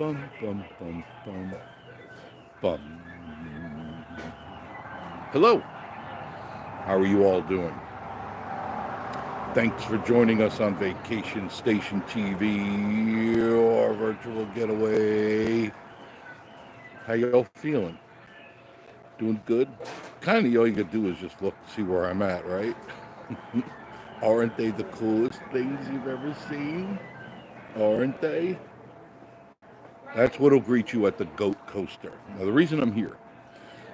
bum, bum, bum, bum, bum. Hello, how are you all doing? Thanks for joining us on Vacation Station TV, or virtual getaway. How y'all feeling? Doing good? Kind of all you could do is just look to see where I'm at, right? Aren't they the coolest things you've ever seen? Aren't they? That's what'll greet you at the Goat Coaster. Now, the reason I'm here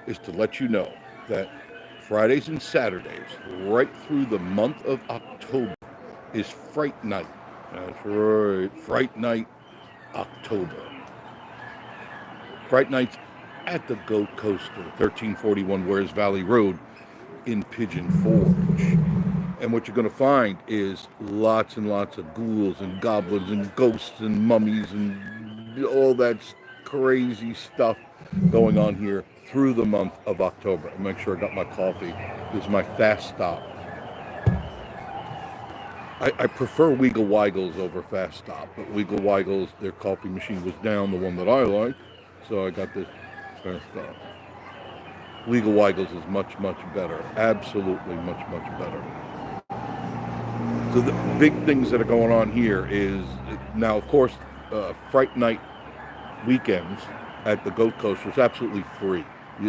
is to let you know that Fridays and Saturdays, right through the month of October, is Fright Night. That's right, Fright Night, October. Fright Night's at the Goat Coaster, 1341 Wares Valley Road in Pigeon Forge. And what you're going to find is lots and lots of ghouls and goblins and ghosts and mummies and all that crazy stuff going on here through the month of October. I'll make sure I got my coffee. This is my fast stop. I prefer Weagle Weigels over Fast Stop, but Weagle Weigels, their coffee machine was down, the one that I like, so I got this Fast Stop. Weagle Weigels is much, much better. Absolutely much, much better. So the big things that are going on here is, now of course, Fright Night weekends at the Goat Coaster is absolutely free.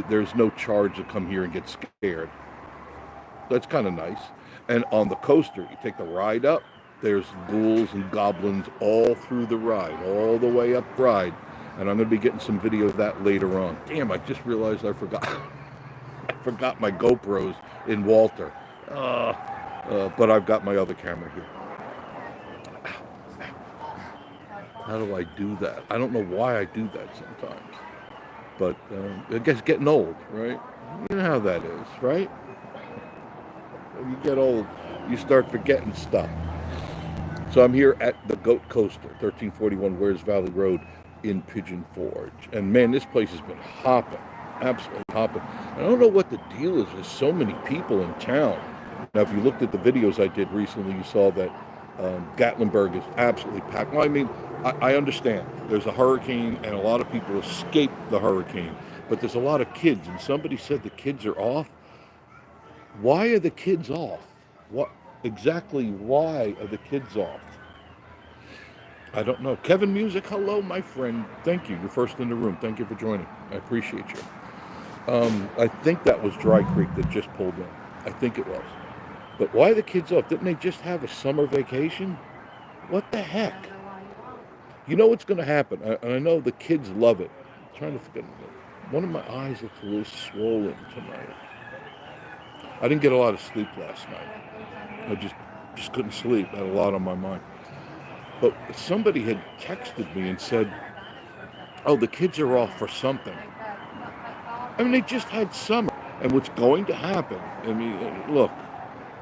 There's no charge to come here and get scared. That's kind of nice. And on the coaster, you take the ride up, there's ghouls and goblins all through the ride, all the way up ride. And I'm going to be getting some video of that later on. Damn, I just realized I forgot. I forgot my GoPros in Walter. But I've got my other camera here. How do I do that? I don't know why I do that sometimes. But I guess getting old, right? You know how that is, right? When you get old, you start forgetting stuff. So I'm here at the Goat Coaster, 1341 Wares Valley Road in Pigeon Forge. And man, this place has been hopping, absolutely hopping. I don't know what the deal is. There's so many people in town. Now, if you looked at the videos I did recently, you saw that Gatlinburg is absolutely packed. Well, I mean, I understand. There's a hurricane, and a lot of people escaped the hurricane. But there's a lot of kids, and somebody said the kids are off. Why are the kids off? What exactly? Why are the kids off? I don't know. Kevin Music, hello, my friend. Thank you. You're first in the room. Thank you for joining. I appreciate you. I think that was Dry Creek that just pulled in. I think it was. But why are the kids off? Didn't they just have a summer vacation? What the heck? You know what's going to happen? I know the kids love it. I'm trying to forget. One of my eyes looks a little swollen tonight. I didn't get a lot of sleep last night. I just couldn't sleep. I had a lot on my mind. But somebody had texted me and said, oh, the kids are off for something. I mean, they just had summer. And what's going to happen, I mean, look,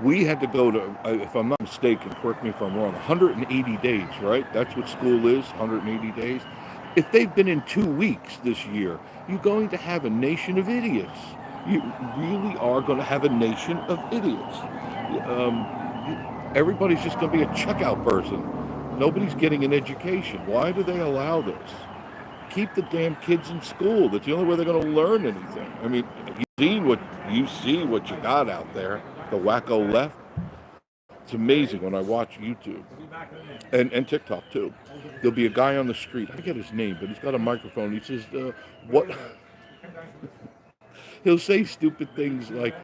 we had to go to, if I'm not mistaken, correct me if I'm wrong, 180 days, right? That's what school is, 180 days. If they've been in 2 weeks this year, you're going to have a nation of idiots. You really are going to have a nation of idiots. Everybody's just going to be a checkout person. Nobody's getting an education. Why do they allow this? Keep the damn kids in school. That's the only way they're going to learn anything. I mean, you see what you got out there, the wacko left. It's amazing when I watch YouTube and TikTok too. There'll be a guy on the street. I forget his name, but he's got a microphone. He says, what? He'll say stupid things like,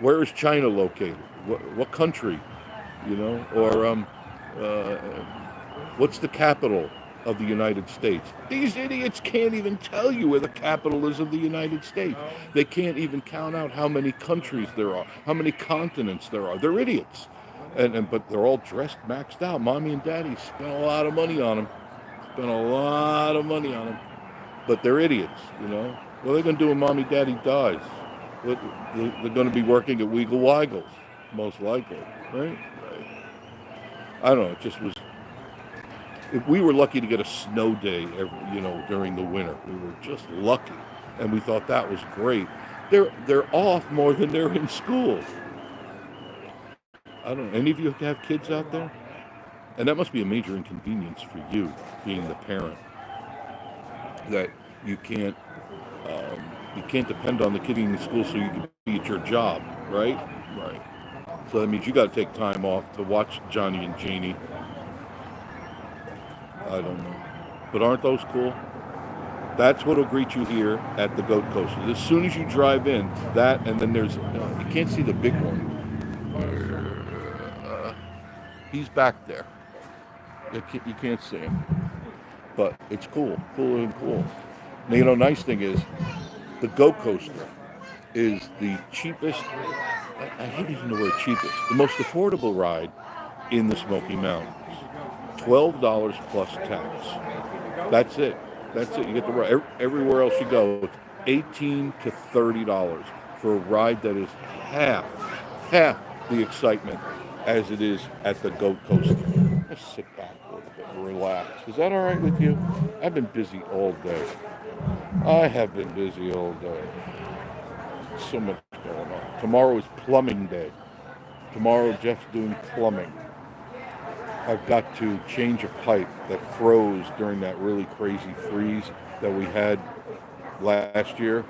where is China located? What country? You know, or what's the capital of the United States? These idiots can't even tell you where the capital is of the United States. They can't even count out how many countries there are, how many continents there are. They're idiots. But they're all dressed, maxed out. Mommy and Daddy spent a lot of money on them. But they're idiots, you know. What are they going to do when Mommy Daddy dies? They're going to be working at Weagle Weigels, most likely, right? I don't know. It just was. We were lucky to get a snow day, during the winter. We were just lucky, and we thought that was great. They're off more than they're in school. I don't know. Any of you have kids out there? And that must be a major inconvenience for you, being the parent. that you can't depend on the kid in the school so you can be at your job, right? Right. So that means you got to take time off to watch Johnny and Janie. I don't know, but aren't those cool? That's what'll greet you here at the Goat Coaster. As soon as you drive in, that, and then there's you can't see the big one. He's back there. You can't see him, but it's cool and cool. Now, you know, nice thing is the Goat Coaster is the cheapest. I hate using the word cheapest. The most affordable ride in the Smoky Mountains. $12 plus tax. That's it. That's it. You get the ride. Everywhere else you go, it's $18 to $30 for a ride that is half the excitement as it is at the Goat Coaster. Let's sit back a little bit and relax. Is that all right with you? I've been busy all day. I have been busy all day. So much going on. Tomorrow is plumbing day. Tomorrow Jeff's doing plumbing. I've got to change a pipe that froze during that really crazy freeze that we had last year.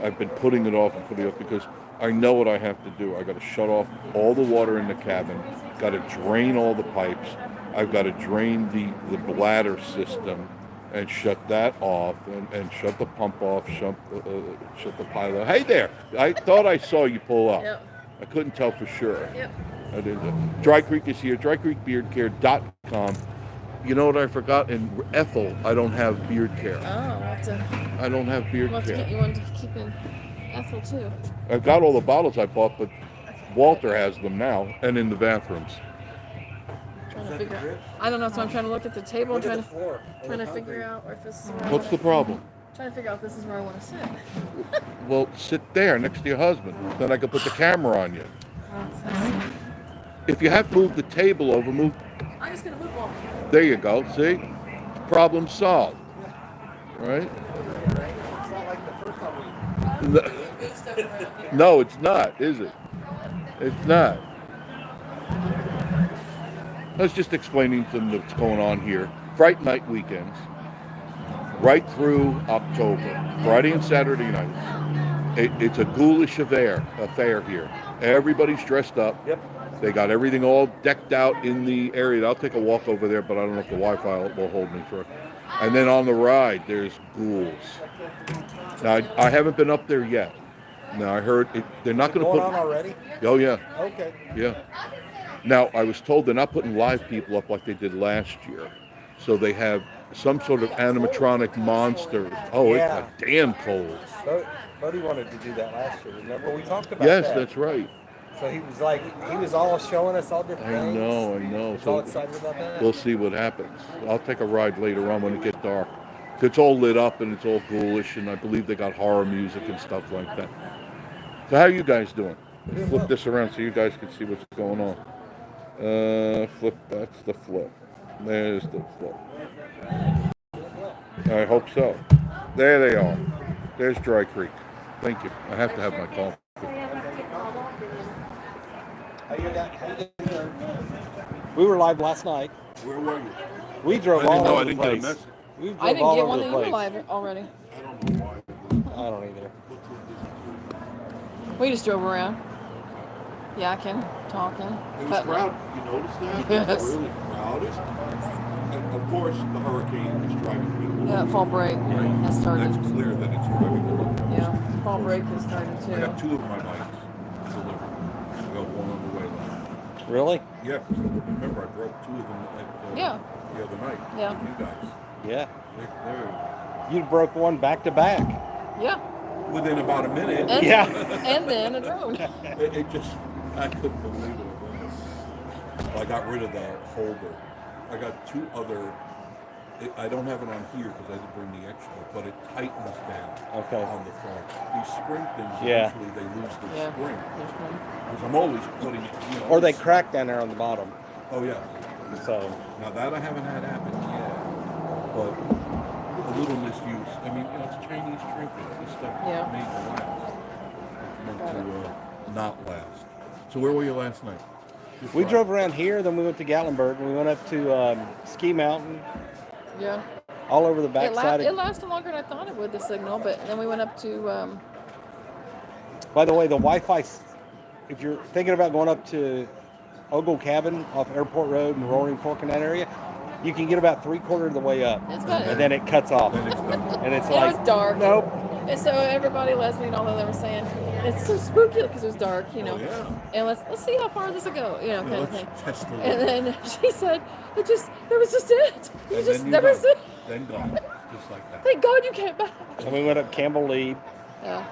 I've been putting it off because I know what I have to do. I got to shut off all the water in the cabin, got to drain all the pipes. I've got to drain the bladder system and shut that off and shut the pump off, shut the pilot. Hey there, I thought I saw you pull up. Yep. I couldn't tell for sure. Yep. I didn't. Dry Creek is here, drycreekbeardcare.com. You know what I forgot? In Ethel, I don't have beard care. Oh, I don't have beard care. You want to keep in Ethel too. I've got all the bottles I bought, but Walter has them now, and in the bathrooms. Trying to figure out. I don't know, so I'm trying to look at the table, trying to figure out if this is where What's the problem? Trying to figure out if this is where I want to sit. Well, sit there next to your husband. Then I can put the camera on you. If you have to move the table over, move. I'm just going to move one. There you go. See? Problem solved. Right? It's not like the first time we... No, it's not, is it? It's not. I was just explaining to them what's going on here. Fright night weekends, right through October, Friday and Saturday nights. It's a ghoulish affair here. Everybody's dressed up. Yep. They got everything all decked out in the area. I'll take a walk over there, but I don't know if the Wi-Fi will hold me through. And then on the ride, there's ghouls. Now, I haven't been up there yet. Now, I heard they're not going to put... on already? Oh, yeah. Okay. Yeah. Now, I was told they're not putting live people up like they did last year. So they have some sort of animatronic monsters. Oh, yeah. It's a damn cold. Buddy wanted to do that last year. Remember we talked about that? Yes, that. That's right. So he was all showing us all different things. I know. So excited about that. We'll see what happens. I'll take a ride later on when it gets dark. It's all lit up and it's all ghoulish, and I believe they got horror music and stuff like that. So how are you guys doing? Flip this around so you guys can see what's going on. Flip. That's the flip. There's the flip. I hope so. There they are. There's Dry Creek. Thank you. I have to have my coffee. We were live last night. Where were you? We drove all over the place. I didn't get a message. I didn't get one of you live already. I don't know why. I don't either. We just drove around. Yakking, talking. It was crowded. You noticed that? Yes. It was really crowded. And of course, the hurricane is driving people. Yeah, fall break has started. That's clear that it's driving them up. Yeah, fall break has started too. I got 2 of my bikes delivered. I got one on the way last. Really? Yeah, because remember I broke 2 of them the other night. Yeah. With you guys. Yeah. You broke one back to back. Yeah. Within about a minute. And, yeah. And then it rode. It just, I couldn't believe it. I got rid of the holder. I got 2 other, I don't have it on here because I didn't bring the extra, but it tightens down on the front. These spring things, eventually they lose their spring. Because I'm always putting it, Or they crack down there on the bottom. Oh, yeah. So. Now that I haven't had happen yet, but a little misuse. I mean, it's Chinese trinkets. This stuff is made to last. It's meant to not last. So where were you last night? We drove around here, then we went to Gatlinburg, and we went up to Ski Mountain. Yeah. all over the backside. It lasted longer than I thought it would, the signal, but then we went up to... By the way, the Wi-Fi, if you're thinking about going up to Ogle Cabin off Airport Road and Roaring Fork in that area, you can get about 3/4 of the way up, and then it cuts off. And it's like, it was dark. Nope. And so everybody, Leslie and all of them were saying, it's so spooky because it was dark, you know. Yeah. And let's see how far this will go, you know, kind of thing. Test the And then she said, that was just it. Then gone, just like that. Thank God you came back. And we went up Campbell Lead. Yeah.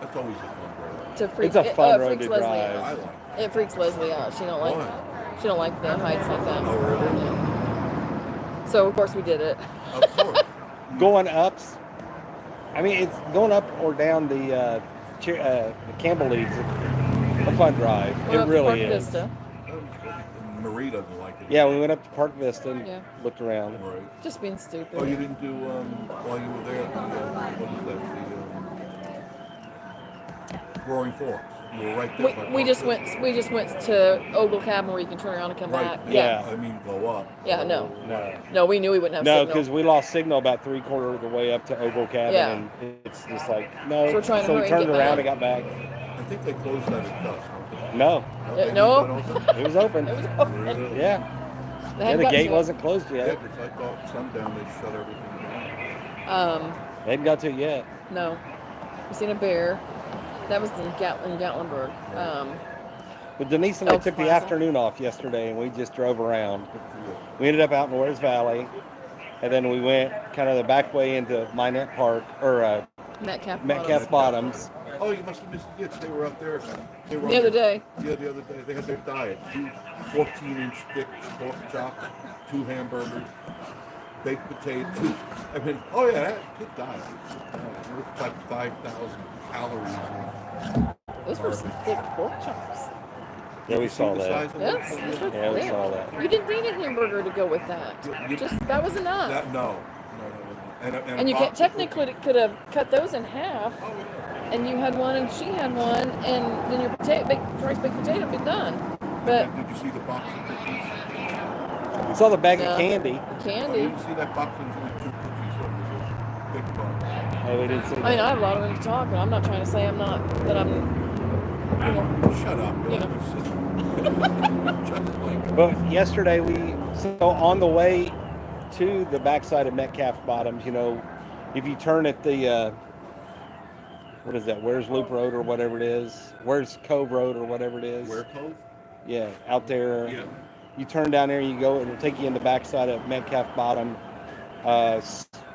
That's always a fun road. It's a fun road freaks to Leslie drive. out. I like it. It freaks Leslie out. She don't like the heights like that. Oh, really? Yeah. So of course we did it. Of course. Going up, I mean, it's going up or down the Campbell Lead's a fun drive. We're It up really to Park is. Vista. Marie doesn't like it. Yeah, we went up to Park Vista and Yeah. looked around. Right. Just being stupid. Oh, you didn't do while you were there. What is that? The Roaring Forks. You were right there. We just went to Ogle Cabin where you can turn around and come back. Yeah. I mean, go up. Yeah, no. No. No, we knew we wouldn't have No, signal. because we lost signal about 3/4 of the way up to Ogle Cabin, Yeah. and it's just like, no. So we're trying to hurry we and turned get around back. and got back. I think they closed that at dusk. No, They no. leave that open? it was open. It was open. Really? Yeah. They Yeah, hadn't the gotten gate to it. wasn't closed Yeah, yet. because I thought sundown they shut everything down. They hadn't got to it yet. No. We seen a bear. That was in Gatlinburg. But Denise and I Elks took the Plaza. afternoon off yesterday, and we just drove around. We ended up out in Warres Valley, and then we went kind of the back way into Minette Park, or Metcalf Bottoms. Oh, you must have missed the kids. They were up there. They were The other day. Yeah, the other day. They had their diet. 2 14-inch thick pork chops, 2 hamburgers, baked potatoes. I mean, oh yeah, good diet. It was about 5,000 calories. Those were some thick pork chops. Yeah, we You see saw the that. size of Yes, those? those were Yeah, we thick. saw that. You didn't need a hamburger to go with that. That was enough. No. And you technically could have cut those in half, Oh, yeah. and you had one and she had one, and then your rice baked potato would be done. But Did you see the box of cookies? We saw the bag No. of candy. Oh, you candy. didn't see that box? There was only 2 cookies. So it was a big box. Oh, we didn't see I mean, that. I have a lot of room to talk, but I'm not trying to say I'm, Shut up. You know. Just like But yesterday so on the way to the backside of Metcalf Bottoms, you know, if you turn at the, what is that, Where's Loop Road or whatever it is, Where's Cove Road or whatever it is. Where Cove? Yeah, out there. Yeah. You turn down there, you go, it'll take you in the backside of Metcalf Bottom.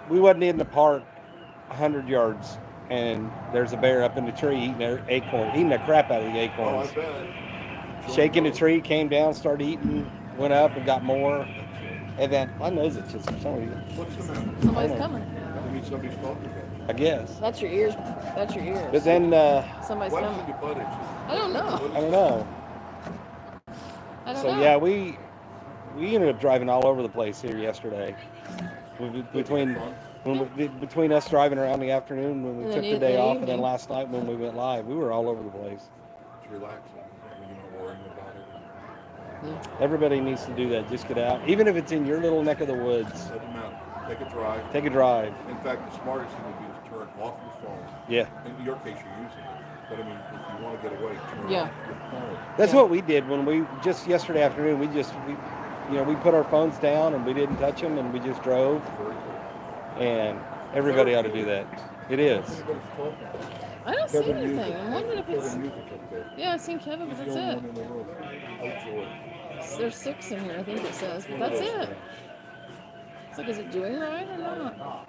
We wasn't in the park 100 yards, and there's a bear up in the tree eating the crap out of the Oh, acorns. I bet. Shaking the tree, came down, started eating, went up and got more. And then my nose itches for some reason. What's the matter? somebody's coming. I mean, somebody's talking about you. I guess. That's your ears. That's your ears. But then Somebody's Why coming. does your butt itches? I don't know. I don't know. I don't So know. yeah, we ended up driving all over the place here yesterday. Between us driving around the afternoon when we And took then the day the off, and then evening. last night when we went live, we were all over the place. It's relaxing. You're not worrying about it. Everybody needs to do that. Just get out, even if it's in your little neck of the woods. Doesn't matter. Take a drive. Take a drive. In fact, the smartest thing to do is turn off your phone. Yeah, In your case, you're using it. But I mean, if you want to get away, turn Yeah. off your phone. that's Yeah. what we did when we just yesterday afternoon. We put our phones down and we didn't touch them, and we just drove. Very good. And everybody ought to do that. It is. Everybody's talking. I don't see Kevin anything. Music. I'm wondering if it's. Kevin Music up there. Yeah, I've seen Kevin, but He's that's the only it. one in the room. Oh, joy. There's 6 in here, I think it says, but that's it. It's like, is it doing right or not?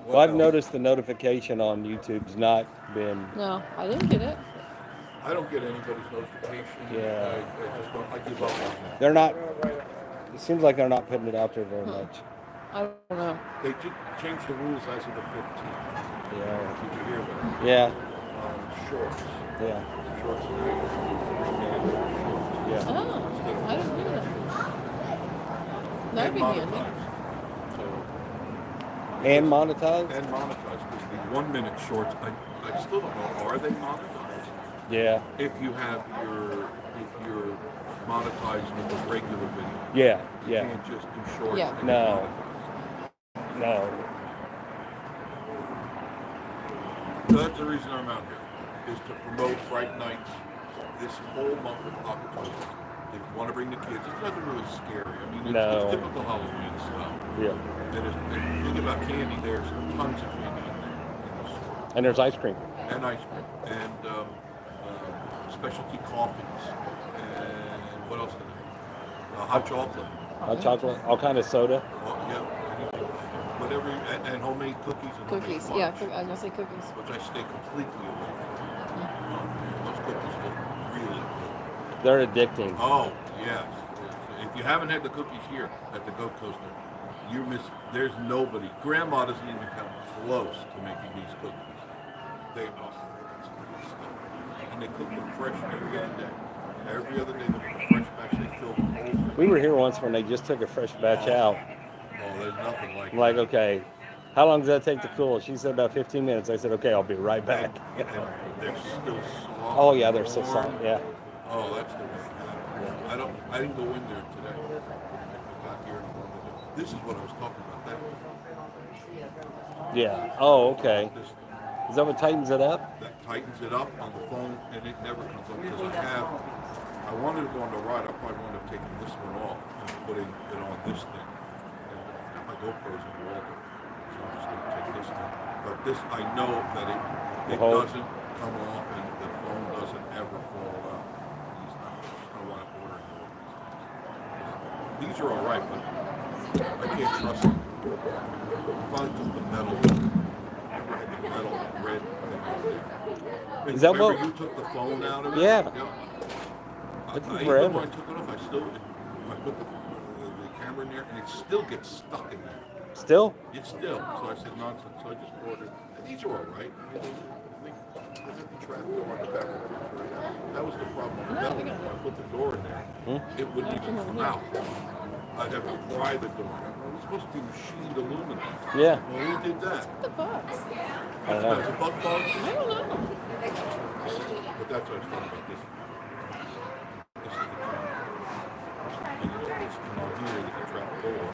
Well, I've noticed the notification on YouTube's not been. No, I didn't get it. I don't get anybody's notification. Yeah. I just don't. I give up on that. They're not. It seems like they're not putting it out there very much. I don't know. They did change the rules as of the 15th. Yeah. Did you hear that? Yeah. Shorts. Yeah. Shorts and ankles. 3-minute shorts. Yeah. Oh, I didn't hear that. That'd And be handy. monetized. So, And monetized. and monetized because the 1-minute shorts, I still don't know. Are they monetized? Yeah. If you're monetized with the regular video. Yeah. You Yeah. can't just do shorts. Yeah. and No. monetize. No. So that's the reason I'm out here, is to promote Fright Nights this whole month of October. If you want to bring the kids, it's nothing really scary. I mean, it's typical Halloween stuff. Yeah. And think about candy, there's tons of candy in there in the store. And there's ice cream. And ice cream. And specialty coffees. And what else do they have? Hot chocolate. Hot chocolate, all kind of soda. Well, yeah, anything. Whatever, and homemade cookies. And Cookies, homemade yeah, fudge, I was gonna say cookies. which I stay completely away from. Those cookies look really good. They're addicting. Oh, yes. If you haven't had the cookies here at the Goat Coaster, there's nobody. Grandma doesn't even come close to making these cookies. That's good stuff. And they cook them fresh every other day. Every other day they make a fresh batch, they fill them over. We were here once when they just took a fresh batch out. Oh, there's nothing like I'm like, okay, how long does that take to cool? She said about 15 minutes. I said, okay, I'll be right back. And they're still soft. Oh yeah, they're so soft. Yeah. Oh, that's the way to have it. I didn't go in there today. I got here. This is what I was talking about. Yeah. Oh, okay. This, Is that what tightens it up? that tightens it up on the phone, and it never comes up because I wanted to go on the ride. I probably wound up taking this one off and putting it on this thing. And I've got my GoPros in the water, so I'm just going to take this thing. But this, I know that it doesn't come off, and the phone doesn't ever fall out. I'm just going to want to order more of these. These are all right, but I can't trust them. I finally took the metal. Metal red thing. Is that Remember what? you took the phone out of it? Yeah. I took even forever. when I took it off, I put the camera in there, and it still gets stuck in there. Still? It's still. So I said nonsense. So I just ordered. And these are all right. I mean, they have the trap door on the back of it. That was the problem. When I put the door in there, it wouldn't even come out. I'd have to pry the door. It was supposed to be machined aluminum. Yeah. Well, who did that? The bugs. I don't know. That's a bug bug? I don't know. But that's what I was talking about. This is the camera. And you know, this on here, you can trap door.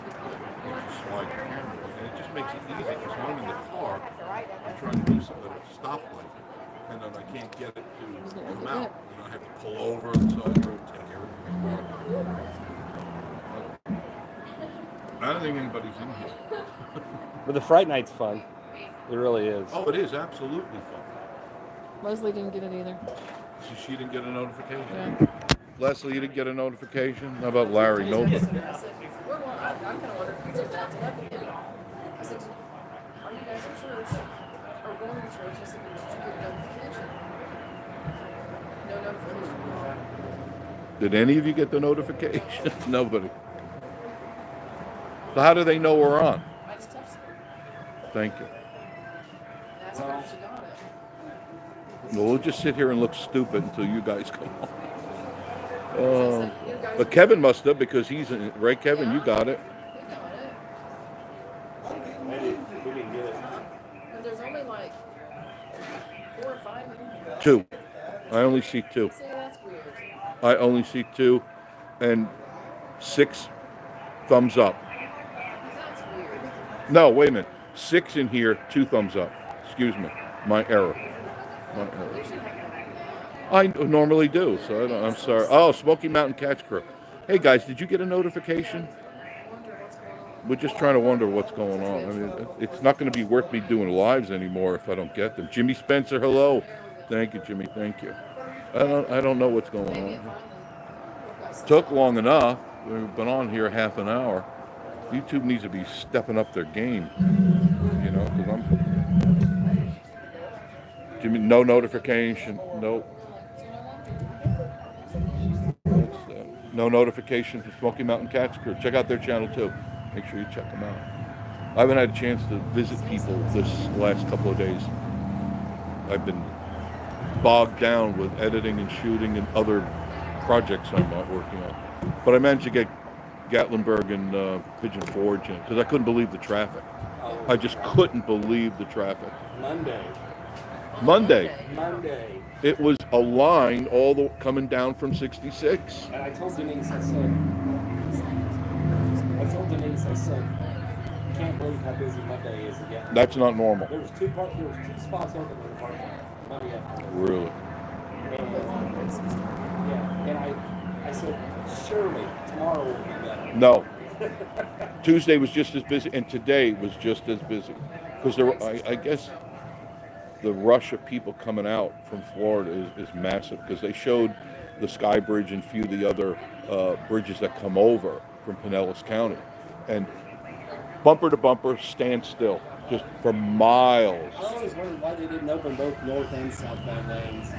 You just slide the camera in. And it just makes it easy because when I'm in the car, I'm trying to do something at a stoplight. And then I can't get it to come out. And I have to pull over and so I rotate everything. I don't think anybody's in here. But the Fright Night's fun. It really is. Oh, it is absolutely fun. Leslie didn't get it either. So she didn't get a notification? Yeah. Leslie, you didn't get a notification? How about Larry? Nobody. I said, I'm kind of wondering if you took that to that again. I said, are you guys at church or going to church? I said, did you get a notification? No notification. Did any of you get the notification? Nobody. So how do they know we're on? I just texted her. Thank you. Asked her if she got it. Well, we'll just sit here and look stupid until you guys come on. I said, you guys But are- Kevin must have because he's in, right, Kevin? You got it. He got it. We didn't get it. But there's only like 4 or 5 in here. 2. I only see 2. See, that's weird. I only see 2, and 6 thumbs up. That's weird. No, wait a minute. 6 in here, 2 thumbs up. Excuse me. My error. My error. You should have I normally do, so I'm sorry. Oh, Smoky Mountain Catch Crew. Hey guys, did you get a notification? wonder what's going on. We're just trying to wonder what's going on. I mean, it's not going to be worth me doing lives anymore if I don't get them. Jimmy Spencer, hello. Thank you, Jimmy. Thank you. I don't know what's going Maybe it on. finally got some- Took long enough. We've been on here half an hour. YouTube needs to be stepping up their game, you know, because I'm. Jimmy, no notification. Nope. No notification for Smoky Mountain Catch Crew. Check out their channel too. Make sure you check them out. I haven't had a chance to visit people this last couple of days. I've been bogged down with editing and shooting and other projects I'm not working on. But I managed to get Gatlinburg and Pigeon Forge in because I couldn't believe the traffic. I just couldn't believe the traffic. Monday. It was a line all the coming down from 66. And I told Denise, I said, can't can't believe how busy Monday is again. That's not normal. There was two spots open in the parking lot Monday afternoon. Really. Yeah, and I said, surely tomorrow will be better. No. Tuesday was just as busy, and today was just as busy. Because I guess the rush of people coming out from Florida is massive, because they showed the Sky Bridge and a few of the other bridges that come over from Pinellas County. And bumper to bumper, stand still, just for miles. I always wondered why they didn't open both north and southbound lanes.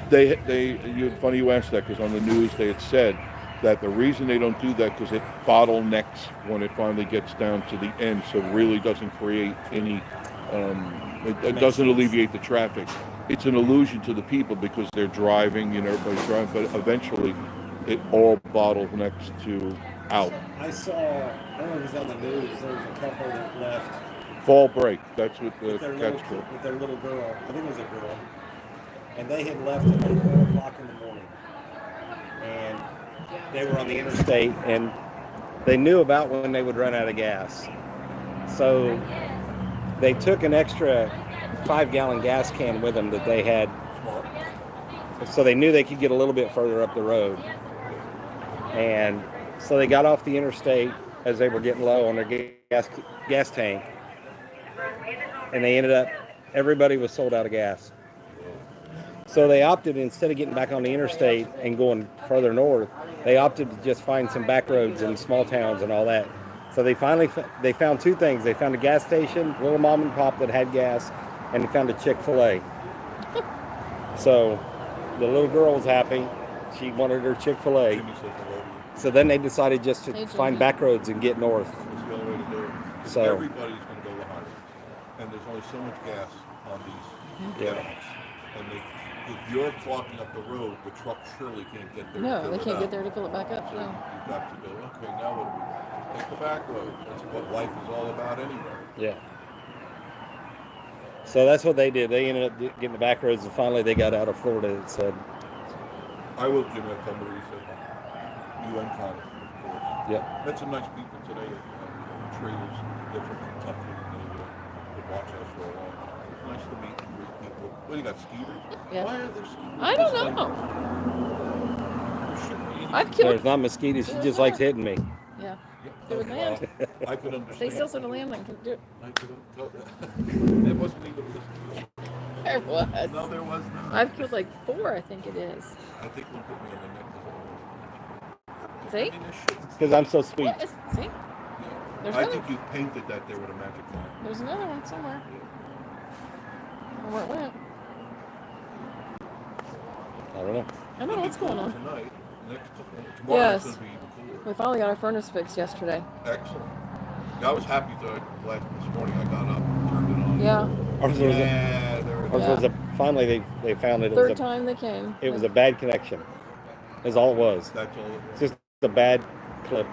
Funny you asked that, because on the news they had said that the reason they don't do that because it bottlenecks when it finally gets down to the end, so it really doesn't create any, it doesn't alleviate the traffic. It's an illusion to the people because they're driving, everybody's driving, but eventually it all bottlenecks to out. I saw, I don't know if it was on the news, there was a couple that left. Fall break, that's what the catch was. With their little girl, I think it was a girl, and they had left at like 4 o'clock in the morning. And they were on the interstate, and they knew about when they would run out of gas. So they took an extra 5-gallon gas can with them that they had. So they knew they could get a little bit further up the road. And so they got off the interstate as they were getting low on their gas tank. And they ended up, everybody was sold out of gas. So they opted, instead of getting back on the interstate and going further north, they opted to just find some back roads in small towns and all that. So they finally, they found two things. They found a gas station, little mom and pop that had gas, and they found a Chick-fil-A. So the little girl was happy. She wanted her Chick-fil-A. So then they decided just to find back roads and get north. That's the only way to do it. So everybody's going to go the highways. And there's only so much gas on these get-offs. And if you're clogging up the road, the truck surely can't get there. No, they can't get there to fill it back up. So No. you've got to go, okay, now what do we do? Take the back road. That's what life is all about anyway. yeah. So that's what they did. They ended up getting the back roads, and finally they got out of Florida. It said, I will give it somebody who said, UN Connor, of course. yeah. Met some nice people today at traders. They're from Kentucky, and they watch us for a long time. It's nice to meet and greet people. What do you got, skeeters? Yeah. Why are there skeeters? I don't know. There shouldn't be any. I've killed. There's not mosquitoes. She just likes hitting me. Yeah. Yeah, They would land. I could understand. They still sort of land like do. I could There wasn't even this. There was. No, there was not. I've killed like 4, I think it is. I think one put me on the neck. See? Because I'm so sweet. Yeah, see? Yeah. There's I another. think you painted that there with a magic marker. There's another one somewhere. I don't know where it went. I don't know. I don't know what's going on. Tonight, tomorrow Yes. it's going to be even cooler. We finally got our furnace fixed yesterday. Excellent. Yeah, I was happy this morning I got up, turned it on. Yeah. Ours was a, finally they found it. It Third was a, time they came. it was a bad connection. Is all it was. That's all it was. Just a bad clip.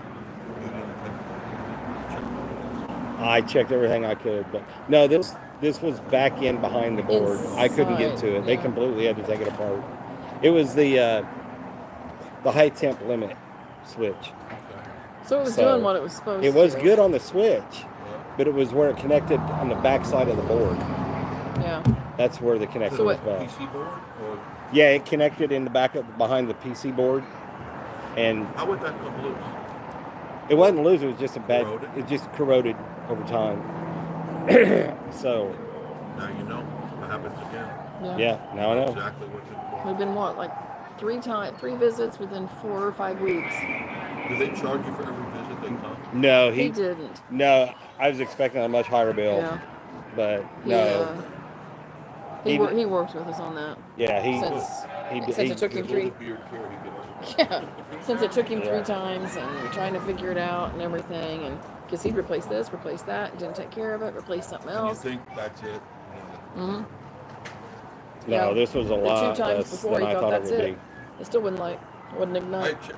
I checked everything I could, but no, this was back in behind the board. I couldn't get to it. They yeah. completely had to take it apart. It was the high temp limit switch. So it was doing what it was supposed to. It was good on the switch, but it was where it connected on the back side of the board. Yeah. That's where the connection was bad. PC board? Or Yeah, it connected in the back of behind the PC board, and how would that come loose? it wasn't loose. It was just a bad. Corroded? It just corroded over time. So Now you know. It happens again. yeah, now I know. Exactly what to do. We've been like 3 visits within 4 or 5 weeks. Do they charge you for every visit they come? No, He he didn't. no. I was expecting a much higher bill, Yeah. but no. He He- worked with us on that. Yeah, Since it took him Because all 3. the beard care he did. Yeah. Since it took him Yeah. 3 times and trying to figure it out and everything, and because he'd replace this, replace that, didn't take care of it, replace something And you else. think that's it? Mm-hmm. no. Yeah. This was a The lot 2 times less before than he I thought thought it that's would it. It still wouldn't I ignite. checked.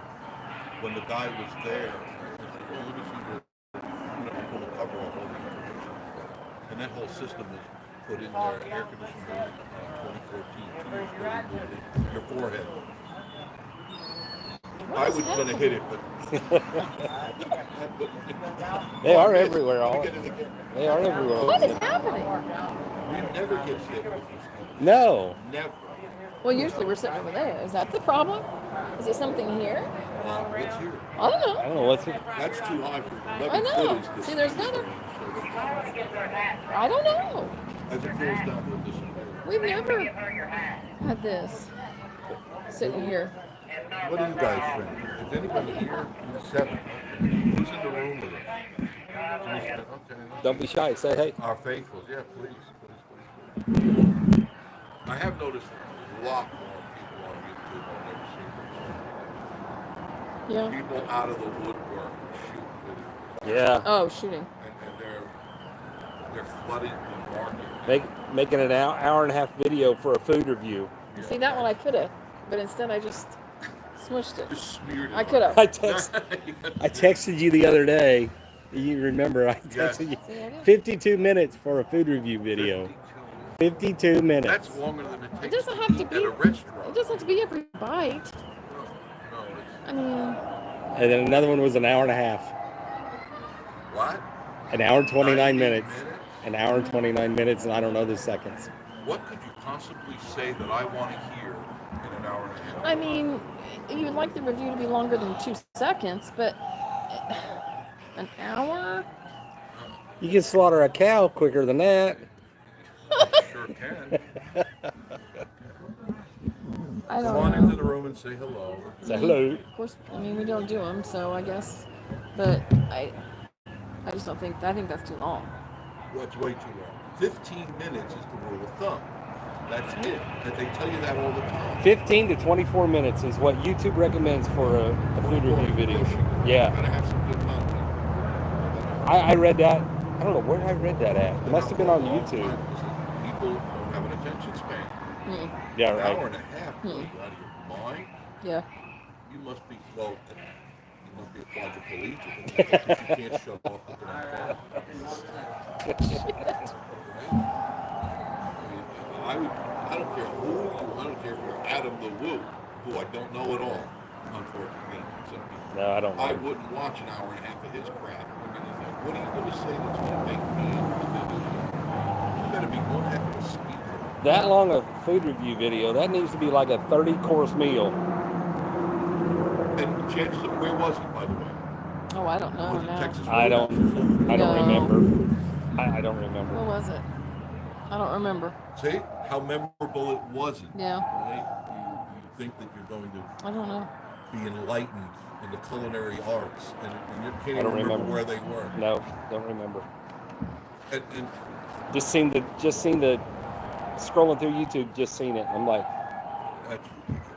When the guy was there, I said, well, let me see he pulled the cover off all the information. And that whole system was put in there, air conditioning in 2014, 2 years ago, we moved it, your forehead. I was going to hit it, but They are everywhere. Let All me get it again. they are everywhere. What is happening? We never get bit with mosquitoes. No. Never. Well, usually we're sitting over there. Is that the problem? Is it something here? What's here? I don't I know. don't know what's it. That's too high for I 11 know. foot is the See, there's speed another- range, I don't know. so as it cools down, they'll disappear. We've never had this sitting here. What do you guys think? Is anybody here? 7. Who's in the room with us? Okay. Don't be shy. Say hey. Our faithfuls, yeah, please. I have noticed a lot more people on YouTube I've never seen Yeah. before. People out of the woodwork shoot videos, Yeah. Oh, shooting. and they're flooding the market. Making an hour and a half video for a food review. Yeah. See, that one I could have, but instead I just smushed it. Just smeared it. I on. could have. I texted you the other day. You remember I texted you See, I did. 52 minutes for a food review video. 52 minutes. That's longer than it takes doesn't have to eat be- at a restaurant. It doesn't have to be every bite. No, it's... I mean, And then another one was an hour and a half. What? An hour and 29 90 minutes. An hour and 29 minutes, and I don't know the seconds. What could you possibly say that I want to hear in an hour and a half? I mean, you would like the review to be longer than 2 seconds, but an hour? You can slaughter a cow quicker than that. Sure can. I Come on don't into know. the room and say hello. Say hello. Of course, I mean, we don't do them, so I guess. But I just don't think, I think that's too long. What's way too long? 15 minutes is the rule of thumb. That's it. And they tell you that all the time. 15 to 24 minutes is what YouTube recommends for a food review video. Yeah. Gotta have some good content. I read that. I don't know where I read that at. It must have been on YouTube. People don't have an attention span. Mm. Yeah, An right. hour and a half, are you out of your mind? Yeah. You must be, well, you must be a quadriplegic because you can't shut off the damn phone. Right? I don't care who you, I don't care if you're Adam the Woo, who I don't know at all, unfortunately. Some people. No, I don't know. I wouldn't watch an hour and a half of his crap. I mean, it's like, what are you going to say that's going to make me interested in it? You got to be one heck of a speaker. That long a food review video, that needs to be like a 30-course meal. And chances of, where was it, by the way? Oh, I don't know Was it now. Texas? I don't No. remember. I don't remember. What was it? I don't remember. See how memorable it wasn't. Yeah. Right? You think that you're going to I don't know. be enlightened in the culinary arts, and you can't I even don't remember remember. where they were. No, don't remember. And Just seen the scrolling through YouTube, just seen it. I'm like, that's ridiculous.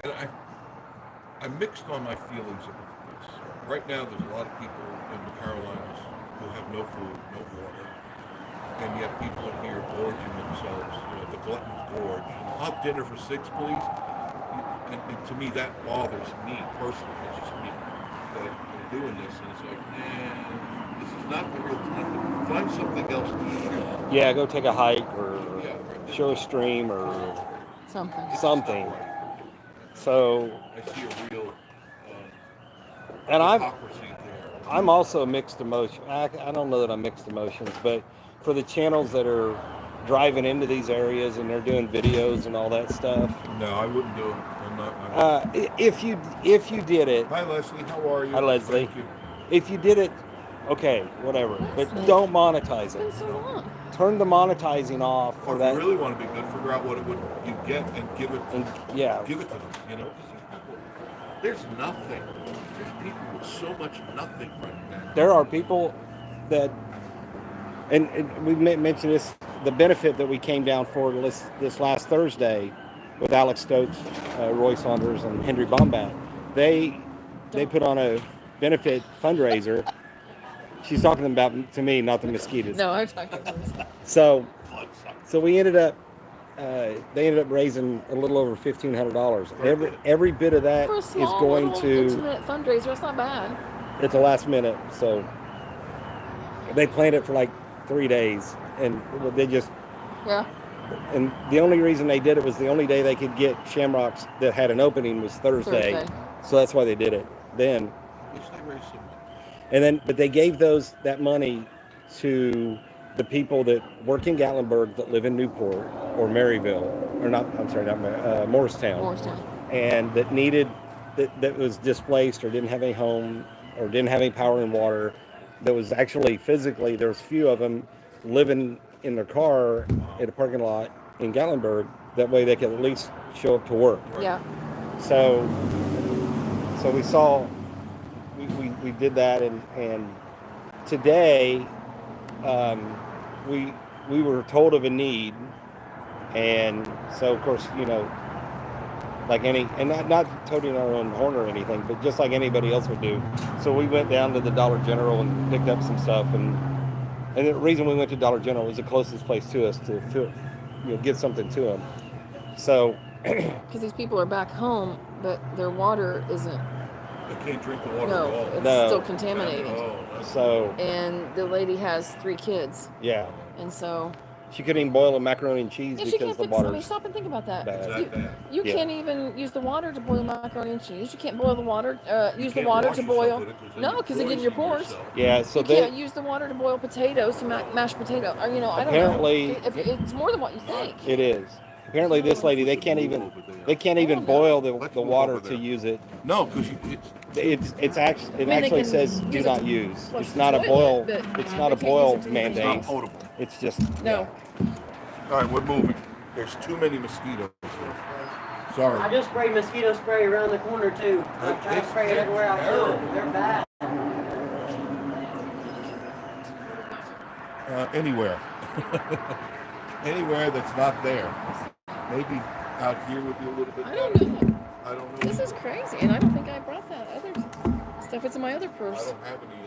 And I'm mixed on my feelings about this. Right now, there's a lot of people in the Carolinas who have no food, no water, and yet people are here gorging themselves. You know, the glutton's gorge. I'll have dinner for 6, please. And to me, that bothers me personally. It's just me that I'm doing this, and it's like, man, this is not the real time. Find something else to shoot. yeah, go take a hike or Yeah, right. show a stream or Something. It's something. just not right. So, I see a real and hypocrisy there. I'm also mixed emotion. I don't know that I'm mixed emotions, but for the channels that are driving into these areas and they're doing videos and all that stuff, No, I wouldn't do it. I'm not. if you did it, Hi, Leslie. How are you? Hi, Leslie. Thank you. if you did it, okay, whatever, but don't monetize It's been it. so long. Turn the monetizing off Or for if that. you really want to be good, figure out what it would you get and give it. And yeah, Give it to them. You know, there's nothing. There's people with so much nothing right now. there are people that, and we mentioned this, the benefit that we came down for this last Thursday with Alex Stokes, Roy Saunders, and Henry Bombat. They put on a benefit fundraiser. She's talking about to me, not the mosquitoes. No, I'm talking about this. So we ended up. They ended up raising a little over $1,500. Every bit of that For a is small, going little, to. intimate fundraiser, it's not bad. It's a last minute, so they planned it for like 3 days, and they just Yeah. And the only reason they did it was the only day they could get shamrocks that had an opening was Thursday. So that's why they did it then. Which they raised some money. And then, but they gave that money to the people that work in Gatlinburg that live in Newport or Maryville, or not, I'm sorry, not Morristown. Morristown. And that that was displaced or didn't have any home or didn't have any power and water. That was actually physically, there was a few of them living in their car at a parking lot in Gatlinburg. That way they could at least show up to work. Yeah. So we saw, we did that, and today we were told of a need, and so of course, you know, like not tooting our own horn or anything, but just like anybody else would do. So we went down to the Dollar General and picked up some stuff, and the reason we went to Dollar General was the closest place to us to get something to them. So because these people are back home, but their water isn't. They can't drink the water No, at all. it's still contaminated. So And the lady has 3 kids, yeah, and so she couldn't even boil a macaroni and cheese she because can't the fix. I mean, water's stop and think about that. bad. You Yeah. can't even use the water to boil macaroni and cheese. You can't boil the water. Use the can't water wash to yourself boil. with it 'cause then No, you're because it get in your pores. poisoning yourself. Yeah, so You can't use the water to boil potatoes, to mashed potato. Or, you know, I don't Apparently- know. It's more than what you think. it is. Apparently, this lady they can't even boil the water to use it. No, because It actually says do not use. flush It's the not a boil. toilet, but It's not a they can't use boil it to do anything mandate. it's not potable. It's just No. All right, we're moving. There's too many mosquitoes. Sorry. I just sprayed mosquito spray around the corner too. I'm trying to spray it everywhere I go. They're bad. Anywhere. Anywhere that's not there. Maybe out here would be a little bit I better. don't know. I don't know. This is crazy, and I don't think I brought that other stuff. It's in my other I purse, don't have any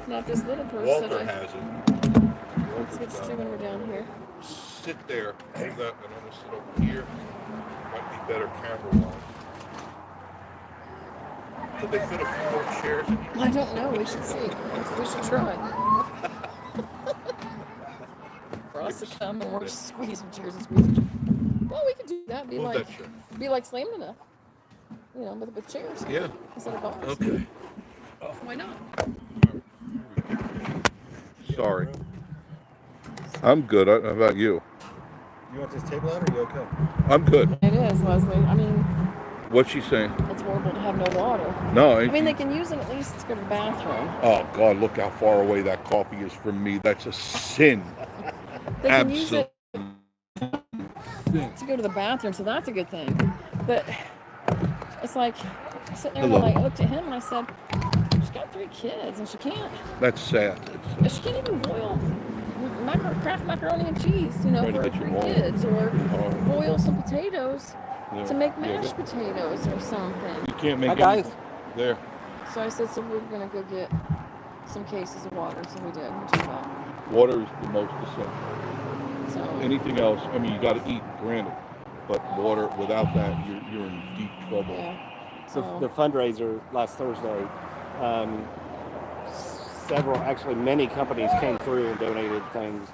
in not this little purse Walter that I has it. switched to when we're down here. Sit there. Hold that, and I'm gonna sit over here. Might be better camera-wise. Could they fit a few more chairs in here? I don't know. We should see. We should try. For us to come and we're squeezing chairs and squeezing chairs. Well, we could do that. Move that chair. Be like slamming enough. You know, with chairs. Yeah. Instead of bars. Okay. Why not? Sorry. I'm good. How about you? You want this table out, or are you okay? I'm good. It is, Leslie. I mean, What's she saying? it's horrible to have no water. No. I mean, they can use it at least to go to the bathroom. Oh God! Look how far away that coffee is from me. That's a sin. They can use Absolutely. it to go to the bathroom, so that's a good thing. But it's like sitting there, Hello. and I looked at him and I said, "She's got 3 kids, and she can't. That's sad. She can't even boil Kraft macaroni and cheese, you know, Trying to for get you 3 wrong. kids, or Oh. boil some potatoes Yeah. to make Yeah, mashed potatoes or something." You can't make Hi, guys. anything. There. So I said, "So we're gonna go get some cases of water." So we did. We did that. Water is the most essential. So Anything else, I mean, you got to eat, granted, but water, without that, you're in deep trouble. yeah. So the fundraiser last Thursday, many companies came through and donated things.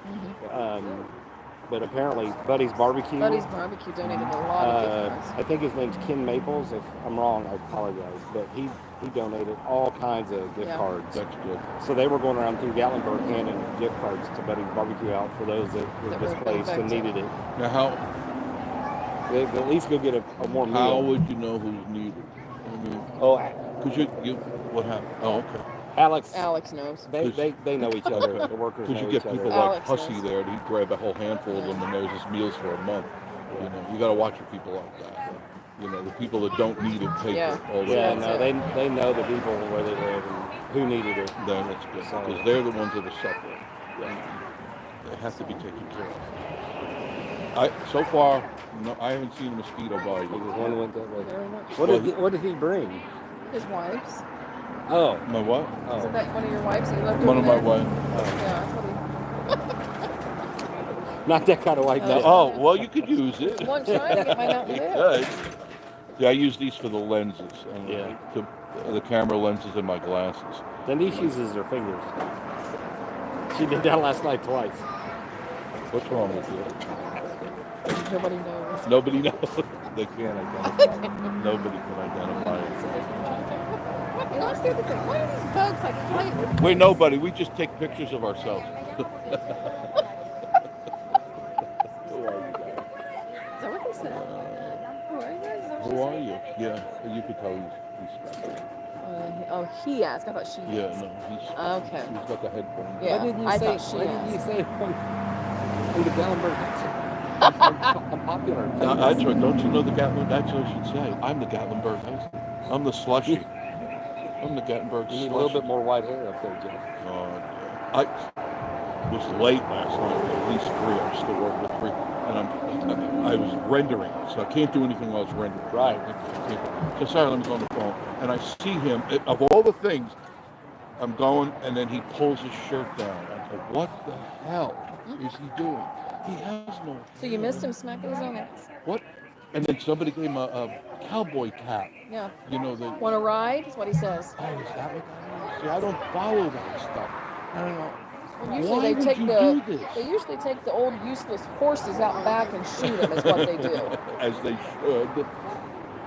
But apparently, Buddy's Barbecue. Buddy's Barbecue donated a lot of gift cards. I think his name's Ken Maples. If I'm wrong, I apologize. But he donated all kinds of gift Yeah. cards. That's good. So they were going around through Gatlinburg handing gift cards to Buddy's Barbecue out for those that were That were displaced and affected. needed it. Now, how They at least go get a more meal. how would you know who's needed? I mean, Oh, because you what happened? Oh, okay. Alex knows. They know each other. The workers Because know you each get people other. like Alex Hussy knows. there, and he'd grab a whole handful of them, and there's his meals for a month. You know, you got to watch your people like that. You know, the people that don't need it take Yeah. it all the Yeah, time. no, they know the people where they live and who needed it. Then it's good because they're the ones that are suffering. They have to be taken care of. So far, no, I haven't seen a mosquito bite. Because one went that way. Very much. What did he bring? His wives. Oh, My what? Is that one of your wives that you left One of over my there? wife. Yeah, that's what not that kind of white. Oh. Oh, well, you could use it. he... One trying to get mine out in You there. could. Yeah, I use these for the lenses. And Yeah. the camera lenses and my glasses. Denise uses her fingers. She did that last night twice. What's wrong with you? Nobody knows. Nobody knows. They can't identify it. Nobody can identify it. You know, that's the other thing. Why are these bugs like flying? We're nobody. We just take pictures of ourselves. Who are you guys? Is that what they said? Who are you guys? Is that what Who she are said? you? Yeah, you could tell he's special. He asked. I thought she Yeah, asked. no, he's Okay. He's got the headphone. Yeah, Why didn't you I say? thought she Why didn't you asked. say I'm the Gallenberg? I'm popular. That's right. Don't you know the Gatlinburg? That's what I should say. I'm the Gatlinburg. I'm the slushy. I'm the Gatlinburg You need slushy. a little bit more white hair up there, Jeff. I was late last night. At least 3. I'm still working with 3, and I was rendering, so I can't do anything while I was rendering. Right. So sorry, let me go on the phone. And I see him. Of all the things, I'm going, and then he pulls his shirt down. I go, what the hell is he doing? He has no. So you missed him smacking his own ass. What? And then somebody gave him a cowboy cap. Yeah. You know the. Want to ride? Is what he says. Oh, is that what that is? See, I don't follow that stuff. I don't know. Well, usually Why they would take you the. do this? They usually take the old useless horses out back and shoot them. Is what they do. As they should.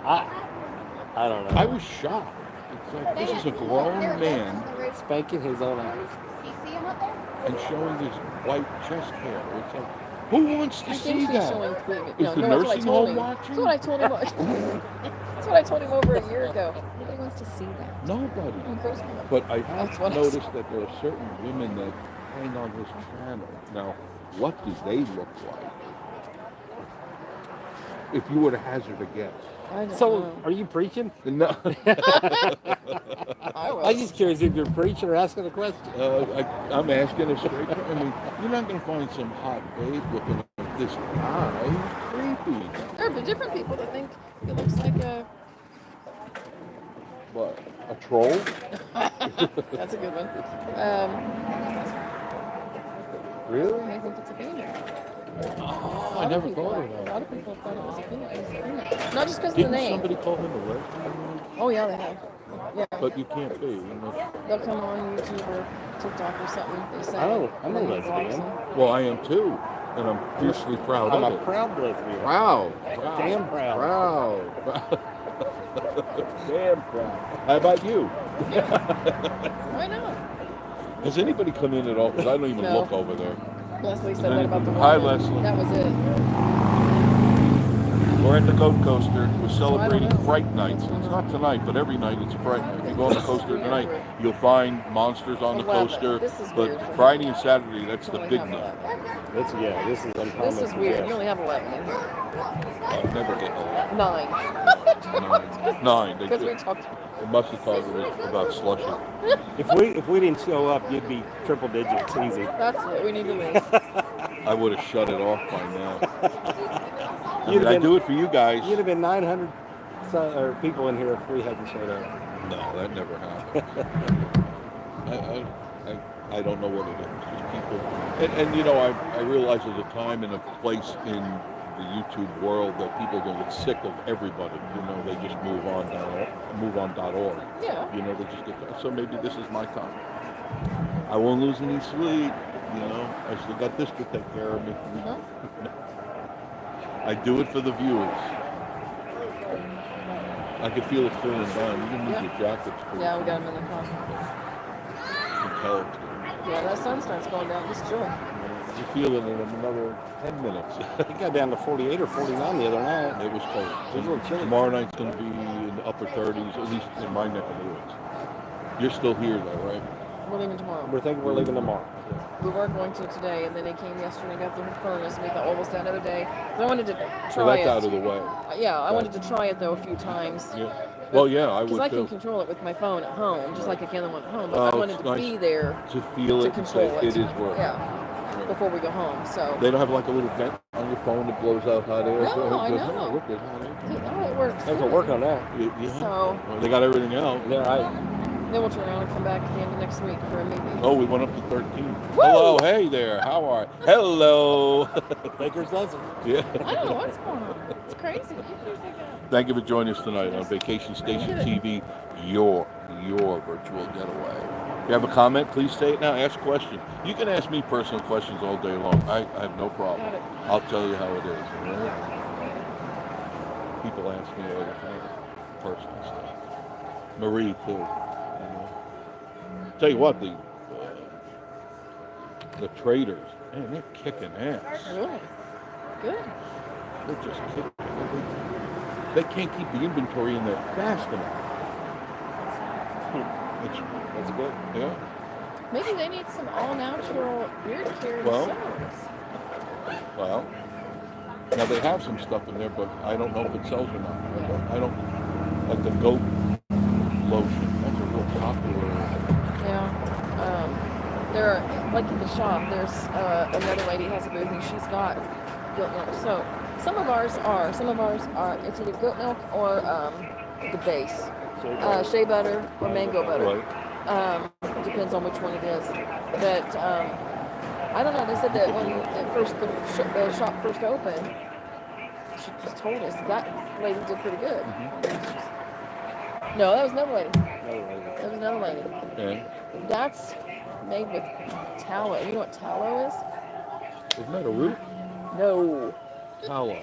I don't know. I was shocked. It's like this is a grown man Spanking his own ass. Do you see him up there? and showing his white chest hair. It's like, who wants to I see think he's that? showing cleavage. Is the that's what I nursing told home him. watching? That's what I told him. That's what I told him over a year ago. Nobody wants to see that. Nobody. It grows me up. But I That's have what I noticed that there are certain women that hang on his channel. Now, what do they look like? If you were to hazard a guess. I don't So, know. are you preaching? No. I was. I'm just curious if you're preaching or asking a question. I'm asking a straight. I mean, you're not going to find some hot babe looking like this guy. He's creepy. There are different people that think it looks like a. What? A troll? That's a good one. Really? I think it's a female. Oh, I never thought of A that. lot of people thought it was a female. Not just because of the Didn't name. somebody call him a lesbian? Oh yeah, they have. Yeah. But you can't be. You know. They'll come on YouTube or TikTok or something. They say. Oh, I'm and a then he blocks lesbian. them. Well, I am too, and I'm fiercely proud I'm of a it. proud lesbian. Proud. Damn proud. Proud. Damn proud. How about you? Why not? Has anybody come in at all? Because I don't even No. look over there. Leslie said that about the Hi, woman. Leslie. That was it. We're at the Goat Coaster. We're celebrating know. Fright Nights. What's going It's on? not tonight, but every night it's a Fright Night. If you go on the coaster tonight, you'll find monsters on the 11. coaster. This is But weird for Friday me. and Saturday, that's You the only big have night. 11. This is uncommon. This is weird. You only have 11 in here. I'll never get old. 9. 9. Because we talked. It must have talked about slushy. If we didn't show up, you'd be triple digits easy. That's what we need to leave. I would have shut it off by now. I You'd mean, have I been- do it for you guys. You'd have been 900 people in here if we hadn't showed up. No, that never happened. I don't know what it is. It's just people. And you know, I realize there's a time and a place in the YouTube world that people are going to get sick of everybody. You know, they just move on.org. Yeah. You know, they just get there. So maybe this is my time. I won't lose any sleep. You know, I still got this to take care of me. I do it for the viewers. I can feel it cooling down. You can move your jackets. Yeah, we got him in the car. You can tell it's good. Yeah, that sun starts going down. Just joy. You feel it in another 10 minutes. It got down to 48 or 49 the other night. It was cold. It was a little chilly. Tomorrow night's going to be in the upper 30s, at least in my neck of the woods. You're still here though, right? We're leaving tomorrow. We're thinking we're leaving tomorrow. We were going to today, and then they came yesterday and got the furnace, and we thought, well, we'll stay another day. But I wanted to try So that's it. out of the way. Yeah, I wanted to try it though a few times. Yeah. Well, yeah, I Because would I can too. control it with my phone at home, just like I can the one at home. But Oh, I wanted it's to nice be there To feel to it and control say it. it is working. Yeah, before we go home. So. They don't have like a little vent on your phone that blows out hot air. No, So it I goes, know. "Oh, look, there's hot air." Oh, it works. Have to good. work on that. Yeah. So- Well, they got everything out. Yeah, Then we'll turn around and come back at the end of next week for a meeting. Oh, we went up to 13. Hello, hey there. How are you? Hello. Baker's dozen. Yeah. I don't know what's going on. It's crazy. People are thinking. Thank you for joining us tonight on Vacation Station TV, your virtual getaway. You have a comment? Please say it now. Ask questions. You can ask me personal questions all day long. I have no problem. Got it. I'll tell you how it is. All right? People ask me all the time. Personal stuff. Marie, too. You know? Tell you what, the traders, man, they're kicking ass. Really? Good. They're just kicking. They can't keep the inventory in there fast enough. That's good. Yeah. Maybe they need some all-natural beard care and Well, soaps. Well, now they have some stuff in there, but I don't know if it sells or not. Yeah. I don't like the goat lotion. That's a real popular. Yeah. There are, like in the shop, there's another lady has a booth and she's got goat milk soap. Some of ours are, it's either goat milk or the base. Shea butter or mango butter. Right. Depends on which one it is. But I don't know. They said that when the shop first opened, she just told us that lady did pretty good. No, that was another lady. That was another lady. And That's made with tallow. You know what tallow is? isn't that a root? No. Tallow.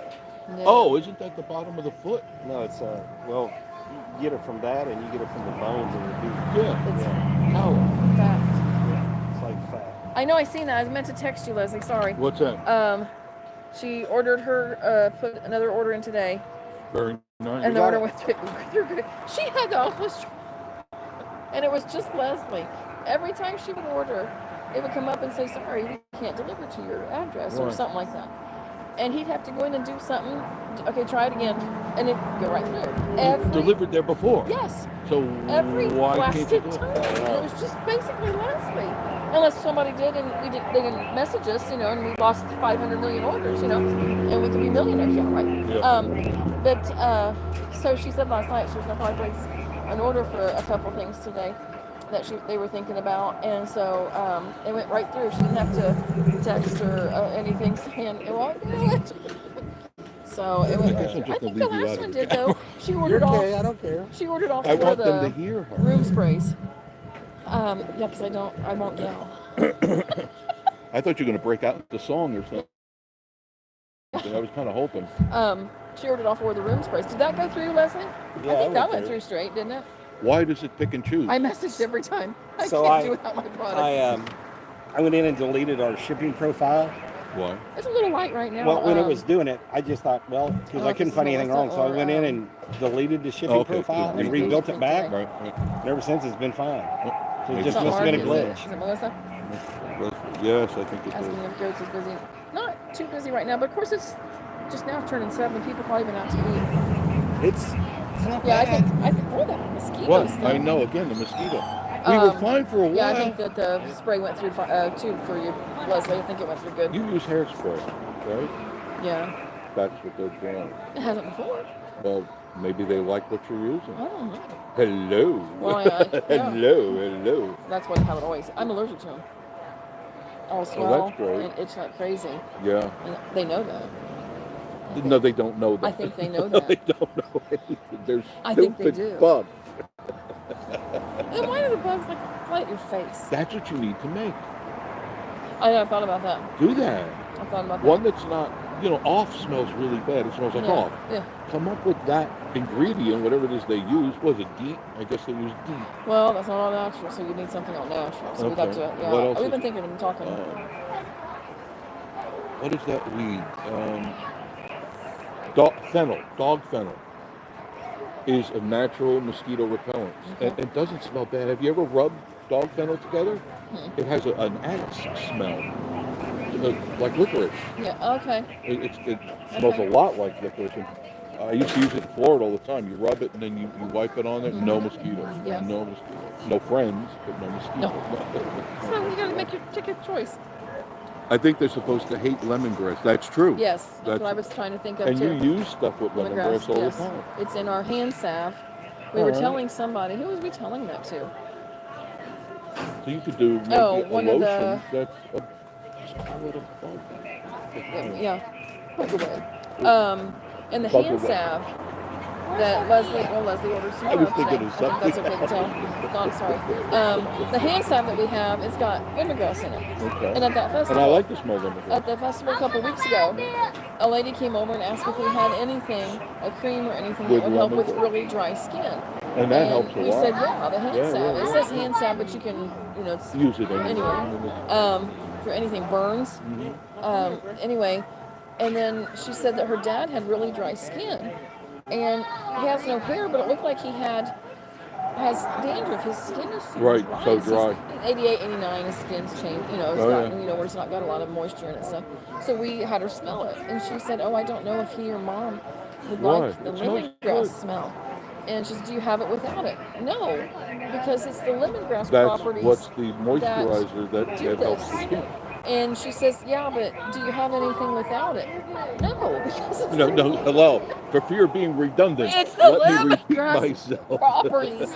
No. Oh, isn't that the bottom of the foot? No, it's well, you get it from that, and you get it from the bones of the beef. Yeah. It's Tallow. fat. It's like fat. I know. I seen that. I meant to text you, Leslie. Sorry. What's that? She ordered her put another order in today, Very nice. and the order went through good. She had the office, and it was just Leslie. Every time she would order, it would come up and say, "Sorry, we can't deliver to your address," or Right. something like that. And he'd have to go in and do something. Okay, try it again, and it'd go right through. Delivered there before. Yes. So Every why can't you blasted do time. it? And it was just basically Leslie. Unless somebody did and they didn't message us, you know, and we lost 500 million orders, you know, and we could be millionaires, yeah, right? Yeah. So she said last night she was going to probably place an order for a couple things today that they were thinking about, and so it went right through. She didn't have to text or anything saying, it won't do it. So it went right through. I think the last one did, though. She ordered all. I don't care. She ordered all I four want of them to the hear her. room sprays. Yeah, because I won't yell. I thought you were going to break out the song or something. I was kind of hoping. She ordered all four of the room sprays. Did that go through, Leslie? Yeah, I think that went through straight, didn't it? Why does it pick and choose? I messaged every time. I So can't do without my products. I went in and deleted our shipping profile. Why? It's a little light right now. Well, when it was doing it, I just thought, well, because I couldn't find anything wrong, so I went in and deleted the shipping profile and rebuilt it back. Right. And ever since, it's been fine. So it It's just not must have been a Mark, is it? glitch. Is it Melissa? Yes, I think it Asking is. if Goats is busy. Not too busy right now, but of course it's just now turning 7. People probably been out to eat. It's not Yeah, bad. I think, oh, that mosquitoes What? thing. I know, again, the mosquito. We were fine for a while. Yeah, I think that the spray went through too for you, Leslie. I think it went through good. You use hairspray, right? Yeah. That's what they're doing. It hasn't before. Well, maybe they like what you're using. I don't know. Hello. Well, yeah. Hello. That's how it always. I'm allergic to them. I'll swell that's great. and itch like crazy. Yeah. And they know that. No, they don't know that. I think they know No, that. they don't know anything. They're I think they stupid do. bugs. Then why do the bugs like fly at your face? That's what you need to make. I know. I thought about that. Do that. I thought about that. One that's not, off smells really bad. It smells like Yeah. off. Yeah. Come up with that ingredient, whatever it is they use. Was it DEET? I guess they use DEET. Well, that's not all natural, so you need something all natural. So we'd have to. Okay. Yeah. What else We've is- been thinking and talking. What is that weed? Fennel. Dog fennel is a natural mosquito repellent. Okay. And it doesn't smell bad. Have you ever rubbed dog fennel together? It has an axe smell, like licorice. Yeah. Okay. It smells a lot like licorice. And I used to use it in Florida all the time. You rub it and then you wipe it on there. No mosquitoes. Yeah. No mosquitoes. No friends, but no mosquitoes. So you gotta take your choice. I think they're supposed to hate lemongrass. That's true. Yes, that's what I was trying to think of And too. you use stuff with lemongrass all yes. the time. It's in our hand salve. We were telling somebody. Who was we telling that to? So you could do maybe Oh, a one of lotion the- that's just call it a bug. Yeah, bug away. And the Bug hand away. salve that Leslie ordered some I more was of thinking today. of I think that's something okay to tell. Don, sorry. The hand salve that we have, it's got lemongrass in it. Okay. And at that And festival, I like the smell of lemongrass. at the festival a couple weeks ago, a lady came over and asked if we had anything, a cream or anything that With would help with lemongrass? really dry skin. And that helps a we lot. said, yeah, the hand Yeah, salve. yeah, It yeah. says hand salve, but you can, Use it anyway. For anything, burns. Anyway, and then she said that her dad had really dry skin, and he has no hair, but it looked like he has dandruff. His skin is so Right, dry. so He's dry. 88, 89, his skin's changed. It's Oh, gotten, yeah. where it's not got a lot of moisture in it. So we had her smell it, and she said, "Oh, I don't know if he or mom would Why? like the It smells lemongrass good. smell." And she said, "Do you have it without it?" No, because it's the lemongrass That's properties. what's the moisturizer that do helps the this. skin. And she says, "Yeah, but do you have anything without it?" No, because it's No, hello. For fear of being redundant, it's the let me repeat lemongrass myself. properties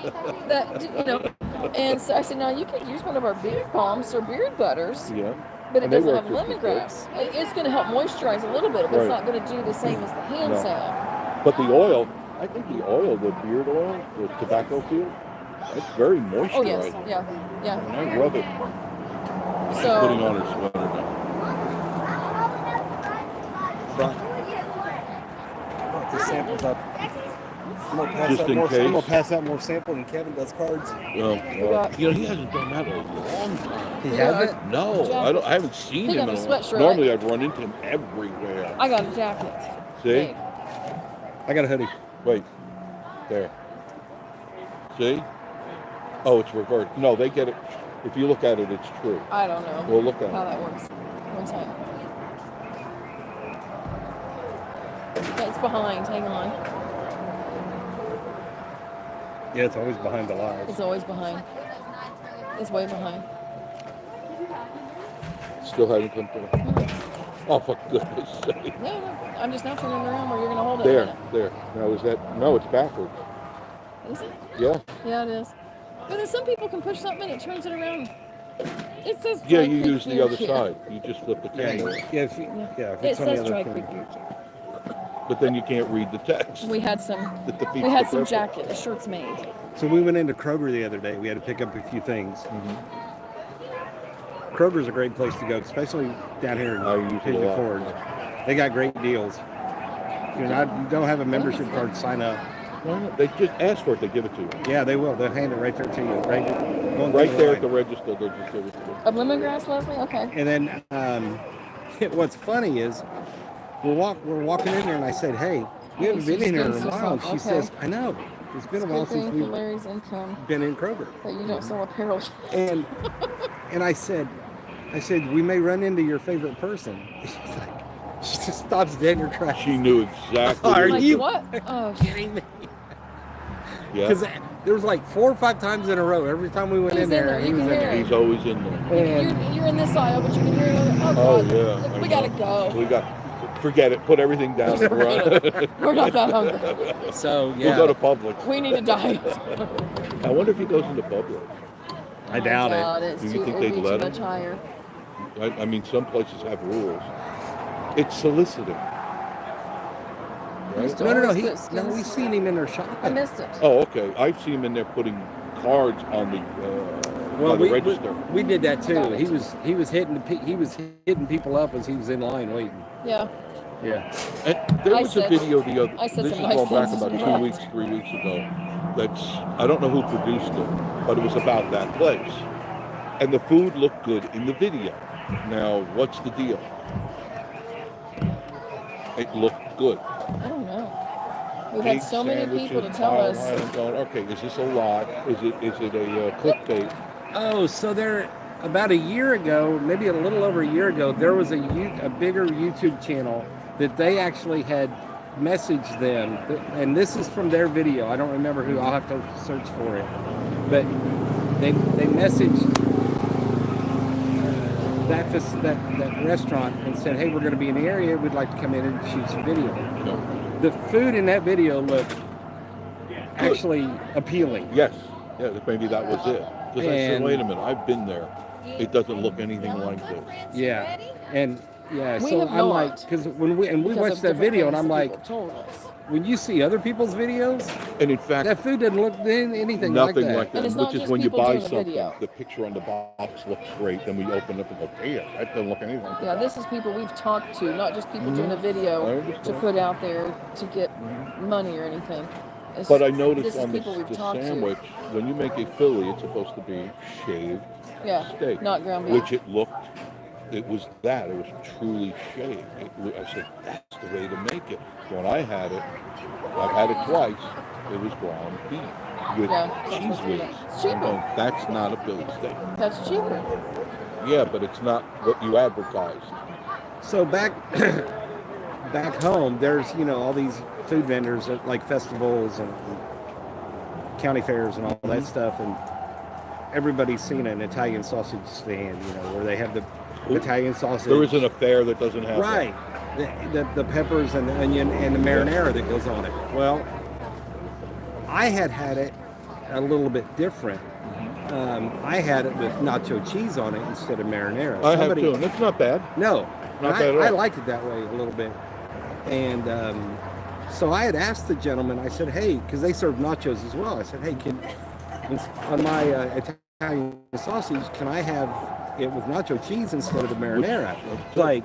that. And so I said, "Now you could use one of our beard balms or beard butters, Yeah. but it And they doesn't work have just as good. lemongrass. It's going to help moisturize a little bit, but it's Right. not going to do the same as the hand No. salve." But the oil, I think the oil, the beard oil, the tobacco field, that's very moisturizing. Oh yes, yeah. And I rub it. She's So putting on her sweater now. Brought the samples up. I'm gonna pass Just out in more. case. I'm gonna pass out more sample, and Kevin does cards. Well, got- he hasn't done that in a long time. He Yeah. hasn't. No, I haven't seen He him got in a a long sweatshirt, time. Normally I'd run into him everywhere. I got a jacket. See? made. I got a hoodie. Wait. There. See? Oh, it's reversed. No, they get it. If you look at it, it's true. I don't know Well, look at how it. that works. One time. Yeah, it's behind. Hang on. Yeah, it's always behind the lies. It's always behind. It's way behind. Still hasn't come through. Oh, for goodness sake. No, I'm just now turning around where you're going to hold it. There, a minute. there. Now is that? No, it's backwards. Is it? Yeah. Yeah, it is. But then some people can push something and it turns it around. It says Yeah, dry you creek use the beer other here. side. You just flip the camera. Yeah, if It it's on the says other dry thing. creek beer. But then you can't read the text. We had some. That defeats We had the some purpose. shirts made. So we went into Kroger the other day. We had to pick up a few things. Mm-hmm. Kroger's a great place to go, especially down here I use in it a Pigeon lot. Forge. They got great deals. You don't have a membership card, sign up. Why not? They just ask for it, they give it to you. Yeah, they will. They'll hand it right there to you. Right Right there at the register, they just give it to you. Of lemongrass, Leslie? Okay. And then what's funny is we're walking in there, and I said, "Hey, we haven't been in here in a while." And she Okay. says, "I know. It's been a while Good thing since for we've Larry's income been in Kroger." that you don't sell apparel. And I said, "We may run into your favorite person." She's like, she just stops dead in her tracks. She knew exactly. Are Like you what? Oh, kidding me? Yeah. Because there was like 4 or 5 times in a row. Every time we went He's in there, in there. he You was in can hear there. He's always in there. And you're in this aisle, but you can hear it. Oh, Oh, God. yeah. Look, I we gotta know. go. Forget it. Put everything down and run. We're not that hungry. so We'll yeah, go to Publix. We need a diet. I wonder if he goes into Publix. I doubt it. It's Do you too, think it'd they'd be let too him? much higher. I mean, some places have rules. It's soliciting. Right? Still No, always put no, skins. we've seen him in there I shopping. missed it. Oh, okay. I've seen him in there putting cards on the by the register. we did that got too. it. He was hitting people up as he was in line waiting. Yeah. Yeah. And there I was a said- video the other. I said This is some nice going back things about as 2 well. weeks, 3 weeks ago. That's I don't know who produced it, but it was about that place, and the food looked good in the video. Now, what's the deal? It looked good. I don't know. We've had Egg so many people to sandwiches, tell pile us. line, I'm going, okay, is this a lot? Is it a clickbait? Oh, so there about a year ago, maybe a little over a year ago, there was a bigger YouTube channel that they actually had messaged them, and this is from their video. I don't remember who. I'll have to search for it, but they messaged that restaurant and said, "Hey, we're going to be in the area. We'd like to come in and shoot some video." No. The food in that video looked actually appealing. Yes. Yeah, maybe that was it. Because I said, And- wait a minute, I've been there. It doesn't look anything like this. Yeah, and yeah, We so have I'm not, like, because when we because watched of that different video, and things I'm that like, people told us. when you see other people's videos, And in fact, that food doesn't look anything like nothing that. like that. And it's not Which is just when you people buy doing a something, video. the picture on the box looks great. Then we open up and go, damn, that doesn't look anything like Yeah, that. this is people we've talked to, not just people doing a I video to understand. put out there to get money or anything. It's But I just- noticed this is on people we've the talked sandwich, when you make a Philly, it's supposed to be shaved Yeah, steak. not ground beef. Which it looked, it was that. It was truly shaved. I said, that's the way to make it. When I had it, I've had it twice, it was ground beef with Yeah, it's cheese supposed to be whiz. that. It's I'm cheaper. going, that's not a Philly steak. That's cheaper. Yeah, but it's not what you advertise. So back home, there's all these food vendors at like festivals and county fairs and all that stuff, and everybody's seen an Italian sausage stand, where they have the Italian sausage. There is an affair that doesn't have right, the peppers and the onion and the marinara that goes on it. Well, I had it a little bit different. I had it with nacho cheese on it instead of marinara. I have too, and it's not bad. No, Not bad at all. I liked it that way a little bit. And so I had asked the gentleman, I said, hey, because they serve nachos as well. I said, hey, on my Italian sausage, can I have it with nacho cheese instead of the marinara? Like,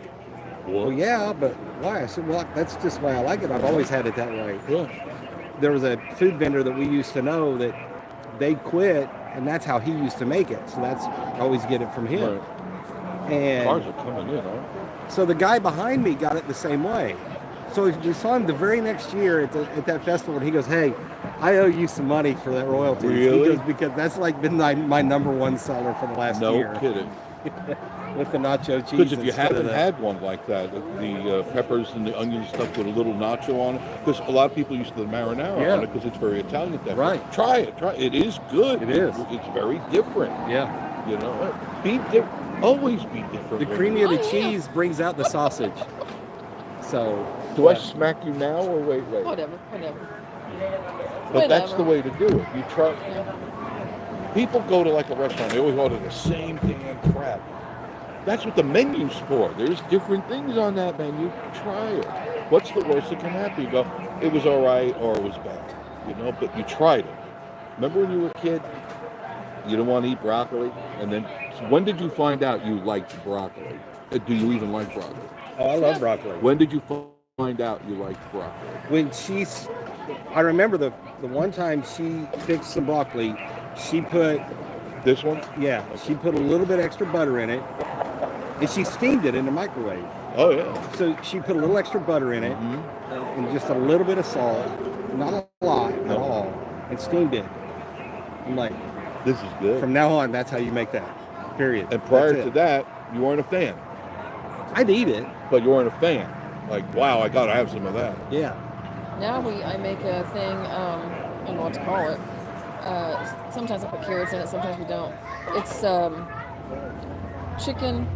well, yeah, but why? I said, well, that's just why I like it. I've always had it that way. Yeah. There was a food vendor that we used to know that they quit, and that's how he used to make it. So I always get it from him. Right. And Cars are coming in, huh? so the guy behind me got it the same way. So we saw him the very next year at that festival, and he goes, hey, I owe you some money for that royalty. Really? He goes, because that's like been my number one seller for the last year. No kidding. With the nacho cheese. Because if you instead of haven't the- had one like that, the peppers and the onion stuff with a little nacho on it, because a lot of people used the marinara Yeah. on it because it's very Italian. Right. Try it. It is good. It is. It's very different. Yeah. Be different. Always be different. The creamy of the cheese brings out the sausage. So. Do I smack you now or wait? Whatever. But that's the way to do it. You try. People go to like a restaurant, they always order the same damn crap. That's what the menu's for. There's different things on that menu. Try it. What's the worst that can happen? You go, it was all right or it was bad. But you tried it. Remember when you were a kid, you didn't want to eat broccoli? And then, when did you find out you liked broccoli? Do you even like broccoli? Oh, I love broccoli. When did you find out you liked broccoli? When I remember the one time she fixed some broccoli, she put, This one? yeah, she put a little bit extra butter in it, and she steamed it in the microwave. Oh, yeah. So she put a little extra butter in it, and just a little bit of salt, not a lot at all, and steamed it. I'm like, This is good. from now on, that's how you make that. Period. And prior That's to it. that, you weren't a fan. I'd eat it. But you weren't a fan. Like, wow, I gotta have some of that. Yeah. Now I make a thing, I don't know what to call it. Sometimes I put carrots in it, sometimes we don't. It's chicken,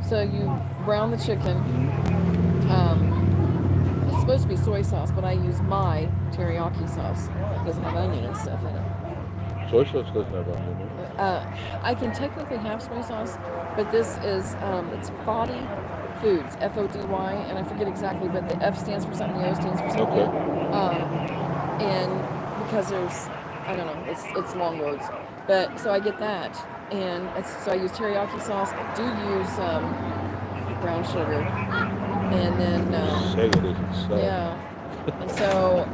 so you brown the chicken. It's supposed to be soy sauce, but I use my teriyaki sauce. It doesn't have onion and stuff in it. Soy sauce doesn't have onion in it. I can technically have soy sauce, but this is, it's Fody Foods, F-O-D-Y, and I forget exactly, but the F stands for something, the O stands for something. Okay. And because there's, I don't know, it's long words. But, so I get that, and so I use teriyaki sauce. I do use brown sugar, and then, Say it isn't so. yeah. And so,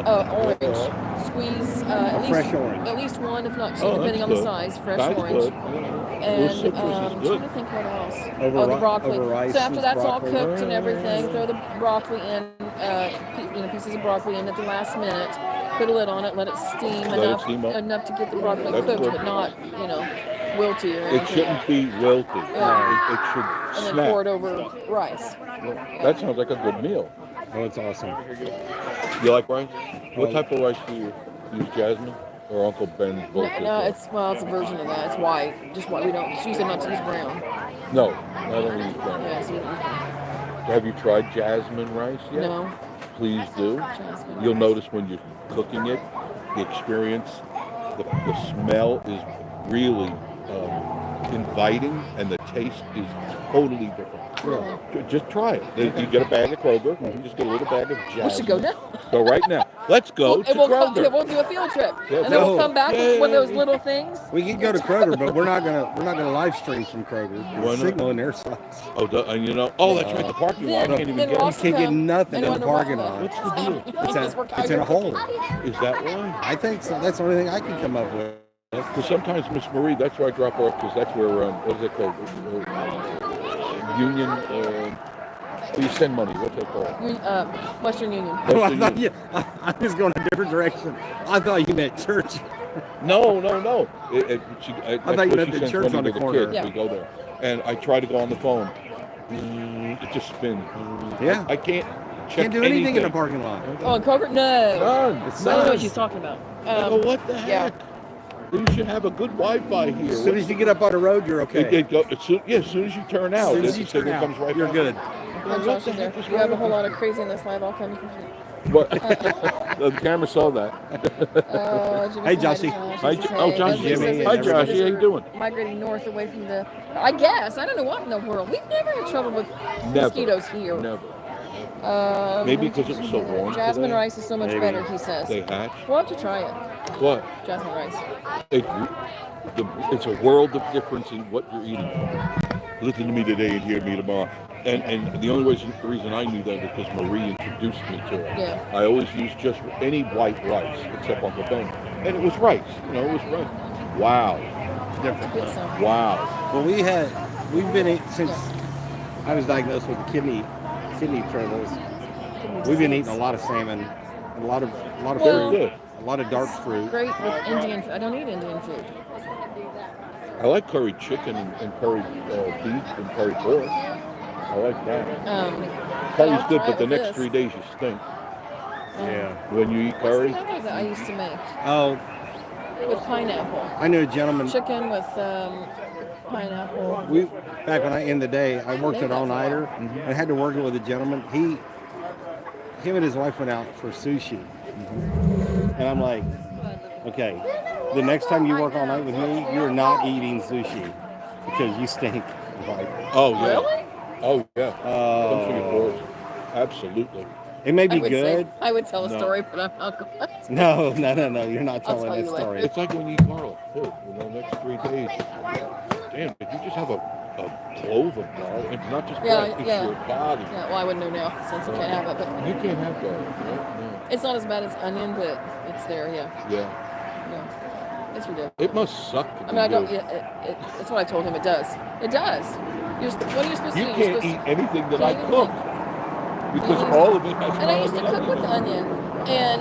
orange. Squeeze at least one, if not two, depending on the size. Fresh That's orange. good. And citrus is I'm good. trying to think what else. Over the broccoli. over rice So after is that's broccoli. all cooked and everything, throw the broccoli in, pieces of broccoli in at the last minute. Put a lid on it, let it steam Let it steam up. enough to get the broccoli That's cooked, good. but not, wilty or anything. It shouldn't be wilty. Yeah. It should And then snap. pour it over rice. That sounds like a good meal. Oh, it's awesome. You like rice? What type of rice do you use? Jasmine or Uncle Ben's? No, it's a version of that. It's white. Just white. We don't. She said not to use brown. No, I don't use brown. Yeah, so we don't use brown. Have you tried jasmine rice yet? No. Please do. Jasmine You'll rice. notice when you're cooking it, the experience, the smell is really inviting, and the taste is totally different. Really? Just try it. You get a bag of Kroger. You just get a little bag of Jasmine. We should go now. Go right now. Let's go to Kroger. We'll do a field trip, Yeah, and then we'll no. come back with one of those little things. We can go to Kroger, but we're not gonna live stream from Kroger. Why The not? signal in there sucks. Oh, and you know, that's right. The parking lot. I can't even Then get we'll it. You can't get nothing and in the wonder parking why. lot. What's the deal? It's in a hole. Is that why? I think so. That's the only thing I can come up with. Because sometimes Miss Marie, that's where I drop off, because that's where, what is it called? Union, where you send money. What's that called? Western Union. Oh, I thought I was going a different direction. I thought you meant church. No. I thought you meant the church on the corner. Kids. Yeah. We go there. And I try to go on the phone. It just spins. Yeah. I can't check Can't do anything in the parking lot. Oh, in Kroger? No. None. It's I don't know what nuts. she's talking about. What the heck? You should have a good Wi-Fi here. As soon as you get up on the road, you're okay. As soon as you turn out, As soon the as you turn signal out, comes right you're back. good. Oh, Josh is there. You have a whole lot of crazy in this live. I'll come. What? The camera saw that. Hey, Joshy. Hi, Josh. Jimmy. Hi, Josh. How you doing? Migrating north away from the. I guess I don't know what in the world. We've never had trouble with Never. mosquitoes here. Never. Maybe because it was so warm Jasmine today. rice is so much Maybe. better, he says. They hatch. We'll have to try it. What? Jasmine rice. It's a world of difference in what you're eating. Listen to me today and hear me tomorrow. And the only reason I knew that was because Marie introduced me to it. Yeah. I always used just any white rice except Uncle Ben. And it was rice. It was rice. Wow. Different. Good stuff. Wow. Well, we've been eating since I was diagnosed with kidney troubles. We've been eating a lot of salmon, a lot of Well, fruit, Good. a lot of dark fruit. Great with Indian food. I don't eat Indian food. I like curry chicken and curry beef and curry pork. I like that. Curry's I'll good, try but it the with next this. 3 days you stink. Yeah. When you eat curry. What's the other that I used to make Oh, with pineapple? I knew a gentleman. Chicken with pineapple. Back when in the day, I worked an all-nighter and had to work with a gentleman. Him and his wife went out for sushi, and I'm like, okay, the next time you work all night with me, you're not eating sushi because you stink. I'm like, Oh, yeah. Really? Oh, yeah. Don't forget pork. Absolutely. it may be I would good. I would tell a No. story, but I'm not going to. No, you're not I'll telling tell that you later. story. It's like when you eat garlic, too. Next 3 days. Damn, if you just have a clove of garlic, it's not just Yeah, garlic, it's yeah. your body. Yeah, well, I wouldn't know now since I can't have it, but You can't have garlic, right? it's not as bad as onion, but it's there. Yeah, No. Yeah. yeah. It's ridiculous. It must suck to I be mean, I don't. good. Yeah, it's what I told him. It does. It does. What are you supposed to You do? You're can't supposed eat anything that can't I eat cook because all of it has And I used to garlic cook in it. with onion, and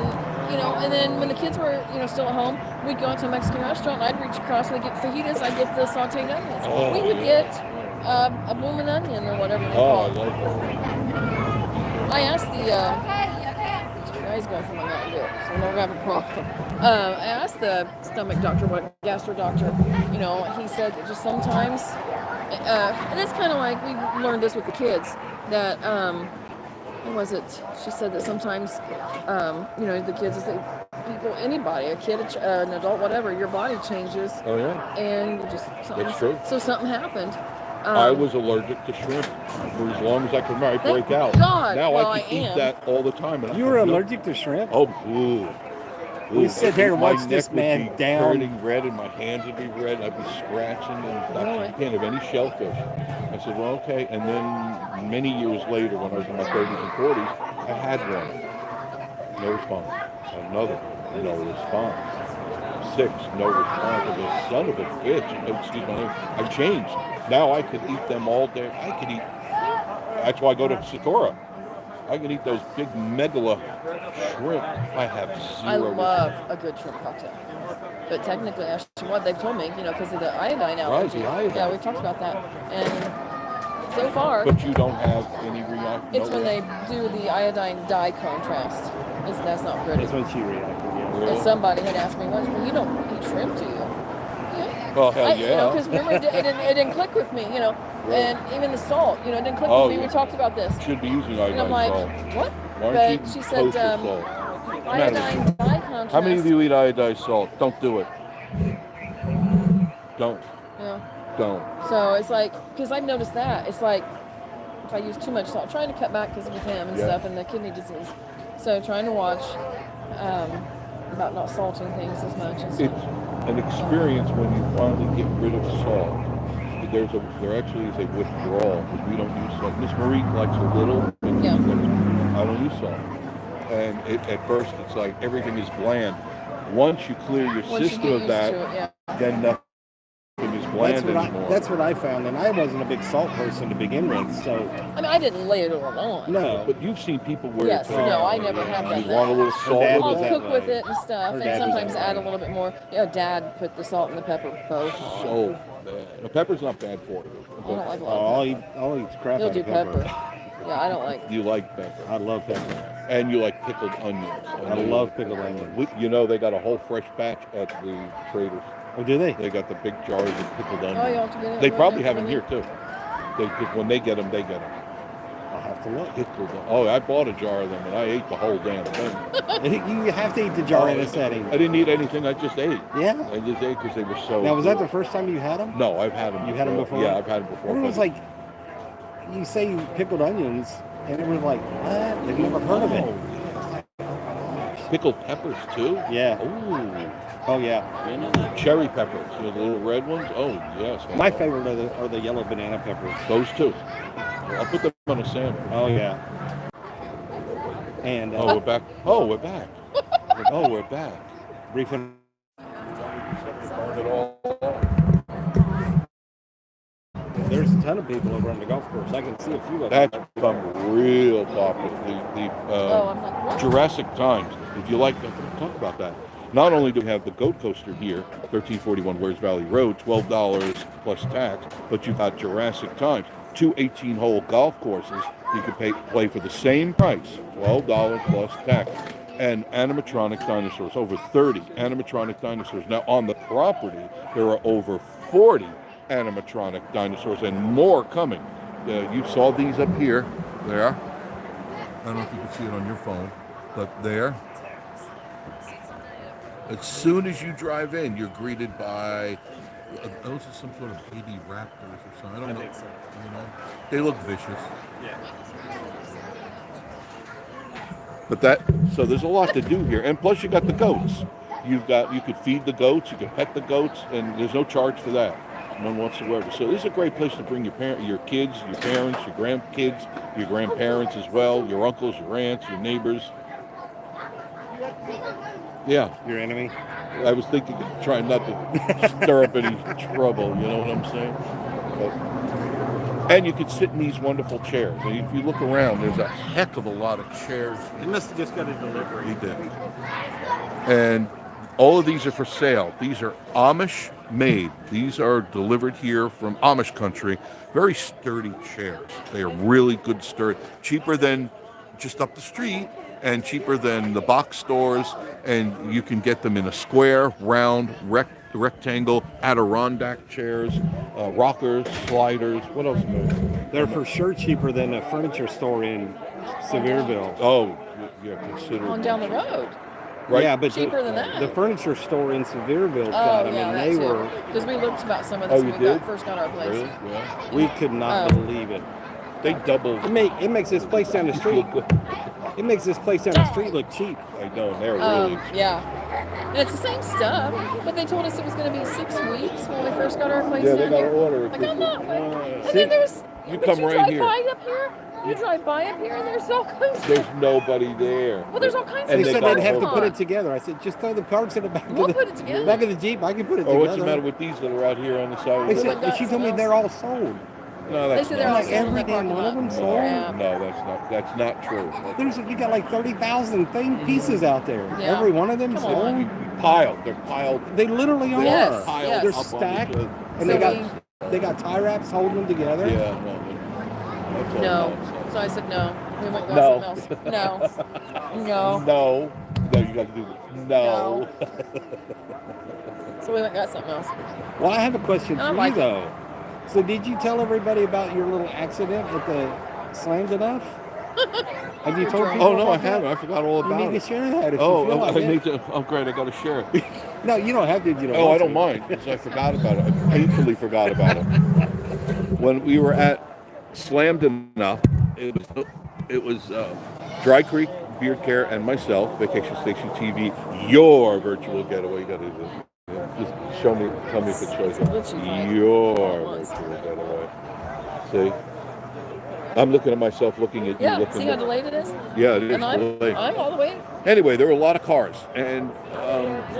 and then when the kids were still at home, we'd go out to a Mexican restaurant, and I'd reach across and we'd get fajitas. I'd get the sautéed onions. Oh, we would yeah. get a bloomin' onion or whatever they Oh, I call it. like that. I asked the he's going for my mouth do it, so we're never having a problem. I asked the stomach doctor, what gastro doctor, he said that just sometimes, and it's kind of like we learned this with the kids that what was it? She said that sometimes, the kids, people, anybody, a kid, an adult, whatever, your body changes, Oh, yeah. and just something. That's true. So something happened. I was allergic to shrimp for as long as I could remember. I Thank break out. God. Now Well, I can I eat am. that all the time. And You were allergic to shrimp? Oh, ooh. We sit there and My watch this neck would man be down. turning red, and my hands would be red. I'd be scratching, and Really? you can't have any shellfish. I said, well, okay. And then many years later, when I was in my 30s and 40s, I had one. No response. Another, no response. 6, no response. And the son of a bitch, excuse my name, I changed. Now I could eat them all day. I could eat. That's why I go to Sakura. I can eat those big megala shrimp. I have zero. I love a good shrimp cocktail. But technically, what they've told me, because of the iodine allergy. the iodine. Yeah, we've talked about that. And so far, But you don't have any reaction. it's when they do the iodine dye contrast. That's not pretty. That's when she reacted, yeah. And somebody had asked me once, well, you don't eat shrimp, do you? Yeah. Well, hell yeah. Because remember, it didn't click with me, and even the salt, it didn't click Oh, with me. yeah. We talked about this. Should be using And I'm iodine like, salt. what? Why aren't But you she eating said, kosher salt? iodine dye contrast. How many of you eat iodized salt? Don't do it. Don't. Yeah. Don't. So it's like, because I've noticed that. It's like, if I use too much salt, trying to cut back because with him and stuff and the kidney disease. So trying to watch about not salting things as much and stuff. It's an experience when you finally get rid of salt. There actually is a withdrawal because we don't use salt. Miss Marie likes a little, and Yeah. I don't use salt. And at first it's like everything is bland. Once you clear your Once you system get of used that, to it, yeah. then nothing is bland anymore. That's what I found, and I wasn't a big salt person to begin with, so I mean, I didn't lay it all on. no. But you've seen people where Yes, no, I never have done you that. want a little salt Dad with I'll was it. that cook way. with it and stuff, Her and dad was sometimes that add a way. little bit more. You know, Dad put the salt and the pepper both on. So bad. The pepper's not bad for you. I don't like a Oh, lot of I'll eat crap He'll out do of pepper. pepper. Yeah, I don't like. You like pepper. I love pepper. And you like pickled onions. I love pickled onions. You know, they got a whole fresh batch at the Traders. Oh, do they? They got the big jars of pickled onions. Oh, you ought to get it. They right probably after have them the- here too. Because when they get them, they get them. I'll have to look. Pickled. Oh, I bought a jar of them and I ate the whole damn thing. You have to eat the jar in a setting. I didn't eat anything. I just ate. Yeah. I just ate because they were so. Now, was that the good. first time you had them? No, I've had them. You had them before? Yeah, I've had them before. It was but- like, you say pickled onions, and it was like, what? They've never heard of it. Pickled peppers too. Yeah. Ooh. Oh, yeah. Cherry peppers, the little red ones. Oh yes. My favorite are the yellow banana peppers. Those two. I'll put them on a sandwich. Oh, yeah. And Oh, we're back. Oh, we're back. Oh, we're back. refund. Burn it all off. There's a ton of people over on the golf course. I can see a few of them. That's become real popular. Oh, I'm like, what? Jurassic Times. If you like, talk about that. Not only do we have the goat coaster here, 1341 Wares Valley Road, $12 plus tax, but you've got Jurassic Times, 2 18-hole golf courses. You can play for the same price, $12 plus tax. And animatronic dinosaurs, over 30 animatronic dinosaurs. Now on the property, there are over 40 animatronic dinosaurs and more coming. You saw these up here. There. I don't know if you can see it on your phone, but there. As soon as you drive in, you're greeted by those are some sort of baby raptors or something. I don't know. think so. You know, they look vicious. Yeah. But so there's a lot to do here, and plus you got the goats. You could feed the goats, you can pet the goats, and there's no charge for that, none whatsoever. So this is a great place to bring your kids, your parents, your grandkids, your grandparents as well, your uncles, your aunts, your neighbors. Yeah, Your enemy? I was thinking, trying not to stir up any trouble. You know what I'm saying? And you could sit in these wonderful chairs. And if you look around, there's a heck of a lot of chairs. He must have just got a delivery. He did. And all of these are for sale. These are Amish made. These are delivered here from Amish country. Very sturdy chairs. They are really good sturdy. Cheaper than just up the street and cheaper than the box stores. And you can get them in a square, round, rectangle, Adirondack chairs, rockers, sliders. What else? They're for sure cheaper than a furniture store in Sevierville. Oh, yeah, consider. On down the road. Right? Yeah, but Cheaper than that. the furniture store in Sevierville Oh, got them, yeah, and that they too. were. Because we looked about some of Oh, this you when we did? first got our place. Really? Yeah. We could not Oh. believe it. They doubled. It makes this place down the street. It makes this place down the street look cheap. I know, and they're really expensive. Yeah. And it's the same stuff, but they told us it was going to be 6 weeks when we first got our place Yeah, they down got here. to order it. Like, I'm not. And See, then there's. you but come you right drive here. by up here. You drive by up here, and there's all kinds of. There's nobody there. Well, there's all kinds They of And said stuff. they'd have to hold put on. it together. I said, just throw the carts in the back We'll of the put it together. back of the Jeep. I can put it Oh, together. what's the matter with these that are out here on the side? They of the road? said, she told me they're all sold. No, They that's said they're not all Like sold in every the damn parking one of lot. them no, sold. Yeah. no, that's not true. You got like 30,000 pieces out there. Yeah. Every one of them Come sold. on. Piled. They're piled. They literally are. Yes. Piled Yes. They're up on stacked, each other. and they got tie wraps holding them together. Yeah, no. That's all No. nonsense. So I said no. We went and No. got something else. No. No. No, you got to do this. No. So we went and got something else. Well, I have a question I for like you it. though. So, did you tell everybody about your little accident at the Slammed Enough? Have you told people? Oh, no, I about that? haven't. I forgot all You about need it. to share that if you Oh, feel like I it. need to. Oh, great. I got to share it. No, you don't have to. You don't Oh, want I don't to. mind because I forgot about it. I painfully forgot about it. When we were at Slammed Enough, it was Dry Creek Beard Care and myself, Vacation Station TV, your virtual getaway. You got to do just show me, tell me if it shows you. Your virtual getaway. See? I'm looking at myself, looking at you. Yeah, Looking see how at, delayed it is? yeah, it is And delayed. I'm all the way. Anyway, there were a lot of cars, and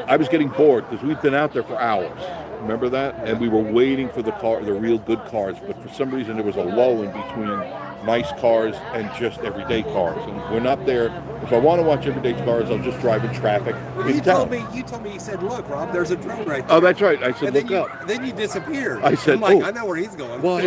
I was getting bored because we'd been out there for hours. Remember that? And we were waiting for the real good cars, but for some reason there was a lull in between nice cars and just everyday cars. And we're not there. If I want to watch everyday cars, I'll just drive in traffic. You told me. You said, "Look, Rob, there's a drone right there." Oh, that's right. I said, and look up. Then you disappeared. I said, I'm like, oh. I know where he's going. Well,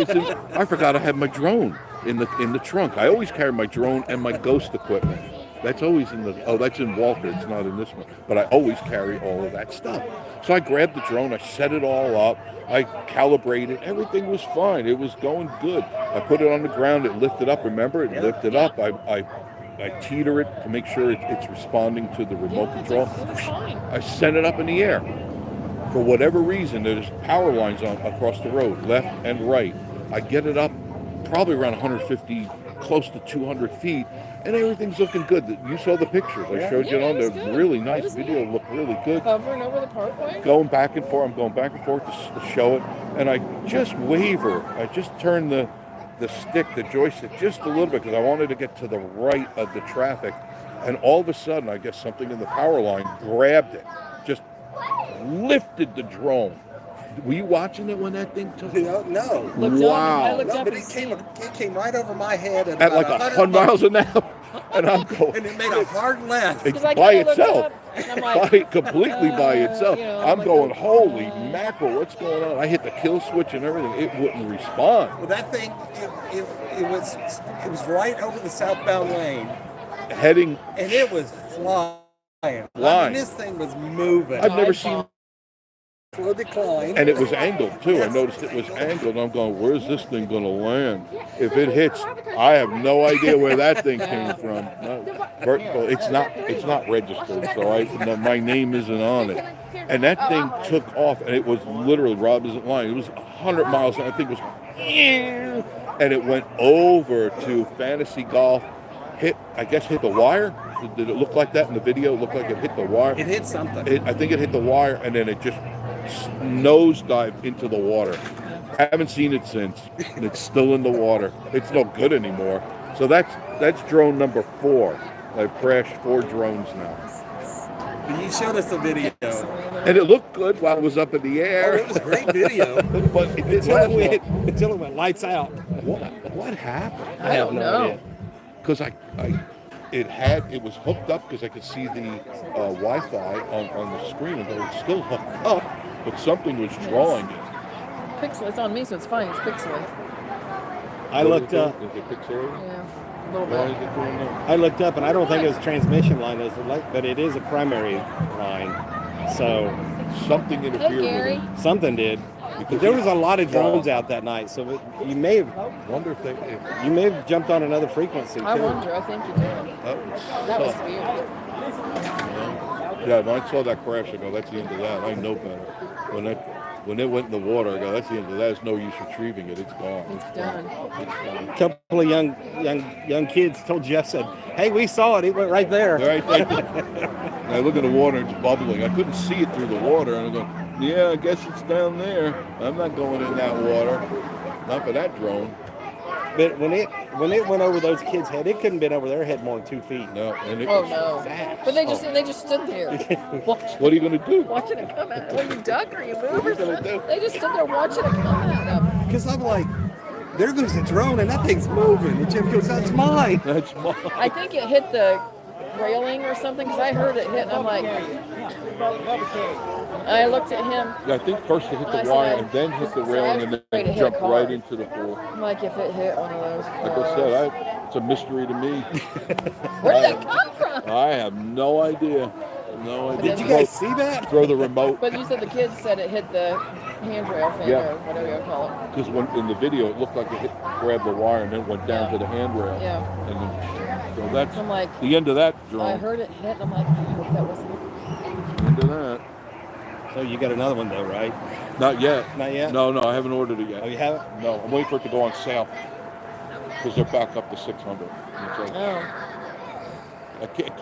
I forgot I had my drone in the trunk. I always carry my drone and my ghost equipment. That's always in the, oh, that's in Walter. It's not in this one. But I always carry all of that stuff. So I grabbed the drone. I set it all up. I calibrated. Everything was fine. It was going good. I put it on the ground. It lifted up. Remember, it lifted up. I teeter it to make sure it's responding to the remote control. I sent it up in the air. For whatever reason, there's power lines across the road, left and right. I get it up probably around 150, close to 200 feet, and everything's looking good. You saw the pictures. I showed you on there. Really nice video. Looked really good. Hovering over the parkway. Going back and forth. I'm going back and forth to show it, and I just waver. I just turn the stick, the joystick, just a little bit because I wanted to get to the right of the traffic, and all of a sudden, I guess something in the power line grabbed it, just lifted the drone. Were you watching it when that thing took off? No. Wow. No, but it came right over my head At like 100 miles an hour. And I'm going. And it made a hard left. It's by itself. Like, Completely by itself. you know, I'm like, going, holy mackerel, what's going on? I hit the kill switch and everything. It wouldn't respond. Well, that thing, it was right over the southbound lane. Heading. And it was flying. I mean, this thing was moving. I've never seen. Slow decline. And it was angled too. I noticed it was angled. I'm going, where's this thing going to land? If it hits, I have no idea where that thing came from. Vertical. It's not registered, so my name isn't on it. And that thing took off, and it was literally, Rob isn't lying, it was 100 miles. I think it was, and it went over to Fantasy Golf. Hit the wire. Did it look like that in the video? It looked like it hit the wire. It hit something. I think it hit the wire, and then it just nosedived into the water. Haven't seen it since, and it's still in the water. It's no good anymore. So that's drone number 4. I've crashed 4 drones now. You showed us the video. And it looked good while it was up in the air. Oh, it was a great video. But it didn't last long. Until it went lights out. What happened? I don't know. Because it was hooked up because I could see the Wi-Fi on the screen, and it was still hooked up, but something was drawing it. Pixel, it's on me, so it's fine. It's pixely. I looked up. Is it pixelated? Yeah, a little Why is bit. it doing that? I looked up, and I don't think it was transmission line, but it is a primary line. So Something interfered with it. something did. Because There was a lot of drones out that night, so you may have Wonder if you may have jumped on another frequency too. I wonder. I think you did. That was weird. Yeah, when I saw that crash, I go, that's the end of that. I know better. When it went in the water, I go, that's the end of that. There's no use retrieving it. It's gone. It's done. A couple of young kids told Jeff, said, "Hey, we saw it. It went right there." Right. And I look at the water, it's bubbling. I couldn't see it through the water, and I go, yeah, I guess it's down there. I'm not going in that water. Not for that drone. But when it went over those kids' head, it couldn't have been over their head more than 2 feet. No, and it Oh was no! fast. But they just stood there, What are you going to do? watching it come out. Well, you duck or you move or What are you gonna something. do? They just stood there watching it come at them. Because I'm like, there goes the drone, and that thing's moving. And Jeff goes, "That's mine." That's mine. I think it hit the railing or something because I heard it hit, and I'm like, I looked at him. Yeah, I think first it hit I the said, wire and then hit the railing and afraid then it hit a jumped car. right into the pool. I'm like, if it hit one of those Like cars. I said, it's a mystery to me. Where did that come from? I have no idea. No idea. Did you guys see that? Throw the remote. But you said the kids said it hit the handrail thing Yeah. or whatever you call it. Because when in the video, it looked like it grabbed the wire and then went down to the handrail. Yeah. And then, so that's I'm like, the end of that drone. I heard it hit, and I'm like, I hope that wasn't it. End of that. So you got another one though, right? Not yet. Not yet? No, I haven't ordered it yet. Oh, you haven't? No, I'm waiting for it to go on sale because they're back up to 600. It's like, Oh. I can't.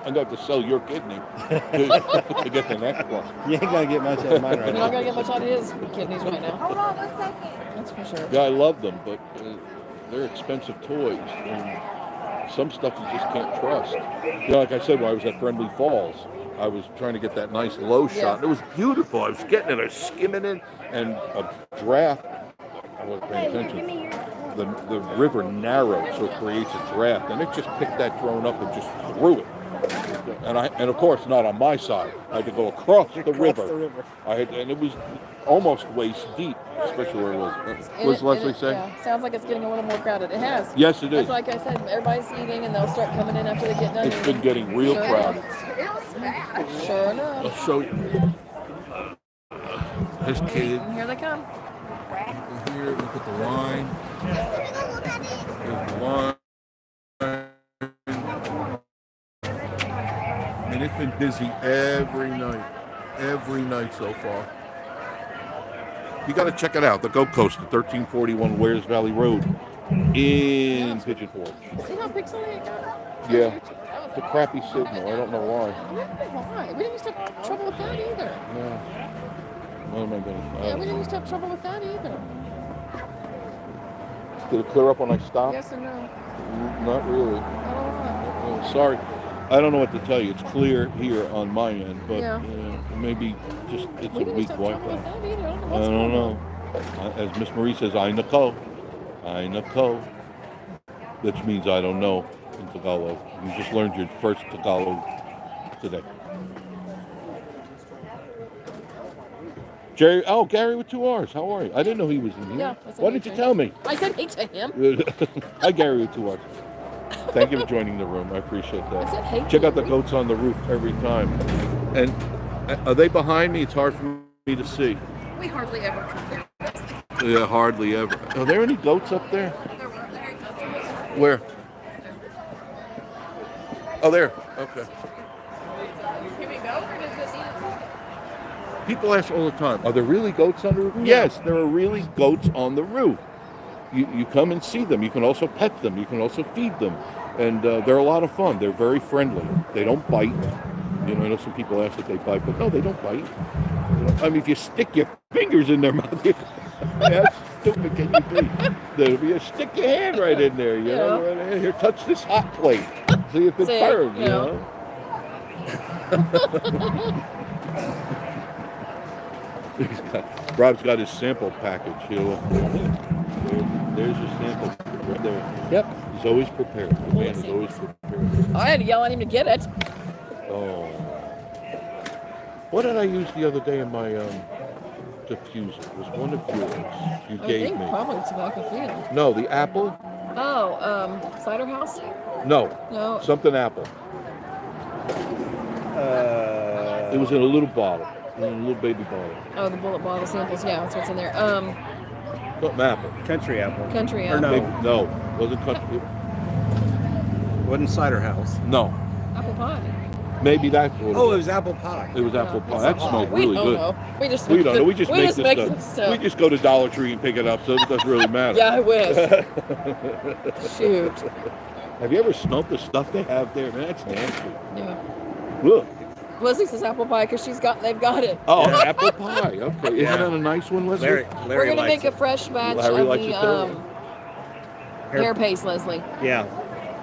I'm going to have to sell your kidney to get the next one. You ain't gonna get much out of mine right You're now. not gonna get much out of his kidneys right now. Hold on 1 second. That's for sure. Yeah, I love them, but they're expensive toys, and some stuff you just can't trust. You know, like I said, when I was at Friendly Falls, I was trying to get that nice low shot. And it was beautiful. I was getting it. I was skimming it, and a draft. I wasn't paying attention. The river narrowed, so it creates a draft, and it just picked that drone up and just threw it. And of course not on my side. I had to go across the river. And it was almost waist deep, especially where it was. What does Leslie say? Yeah, sounds like it's getting a little more crowded. It has. Yes, it is. That's like I said, everybody's eating and they'll start coming in after they get done. It's been getting real Sure crowded. Sure enough. I'll show you. This kid. And here they come. Here, look at the line. There's the line. And it's been busy every night so far. You got to check it out. The Goat Coaster, 1341 Wares Valley Road in Pigeon Forge. See how pixelated it got? Yeah, it's a crappy signal. I don't know why. I don't know why. We didn't used to have trouble with that either. Yeah. Oh my goodness. Yeah, we didn't used to have trouble with that either. Did it clear up when I stopped? Yes or no? Not really. I don't know. Oh, sorry. I don't know what to tell you. It's clear here on my end, but Yeah. maybe just it's We a didn't weak used to have trouble Wi-Fi. with that either. I don't know I what's don't going on. know. As Miss Marie says, I know. I know. Which means I don't know in Tagalog. You just learned your first Tagalog today. Gary with 2 R's. How are you? I didn't know he was in here. Yeah, I said Why hey didn't you to tell me? I said hey to him. Hi, Gary with 2 R's. Thank you for joining the room. I appreciate that. I said hey Check to out the him. goats on the roof every time. And are they behind me? It's hard for me to see. We hardly ever come here. Yeah, hardly ever. Are there any goats up there? There he comes. Where? Oh, there. Okay. Can we go or does this eat? People ask all the time, are there really goats on the roof? Yes, there are really goats on the roof. You come and see them. You can also pet them. You can also feed them. And they're a lot of fun. They're very friendly. They don't bite. You know, I know some people ask if they bite, but no, they don't bite. You know, I mean, if you stick your fingers in their mouth, how stupid can you be? You stick your hand right in there, you know, right here, touch this hot plate. See if it burns, you know. Rob's got his sample package here. There's your sample right there. Yep. He's always prepared. The man is always prepared. I had to yell at him to get it. Oh. What did I use the other day in my diffuser? It was one of yours you I gave think me. probably tobacco field. No, the apple? Oh, cider house? No. No. Something apple. It was in a little bottle. In a little baby bottle. Oh, the bullet bottle samples. Yeah, that's what's in there. Something apple. Country apple. Country Or apple. no. Maybe, no, wasn't country. Wasn't cider house. No. Apple pie. Maybe that's what Oh, it was apple pie. It was apple pie. It's That not smelled pie. really We good. don't know. We just We don't know. We just make just this this stuff. We just go to Dollar Tree and pick it up, so it doesn't really matter. Yeah, I wish. Shoot. Have you ever smelt the stuff they have there? Man, that's nasty. Yeah. Look. Leslie says apple pie because they've got it. Oh, apple pie. Okay. Isn't Yeah. that a nice one, Leslie? Larry We're gonna likes make a fresh batch Larry of likes it the too. hair paste, Leslie. Yeah.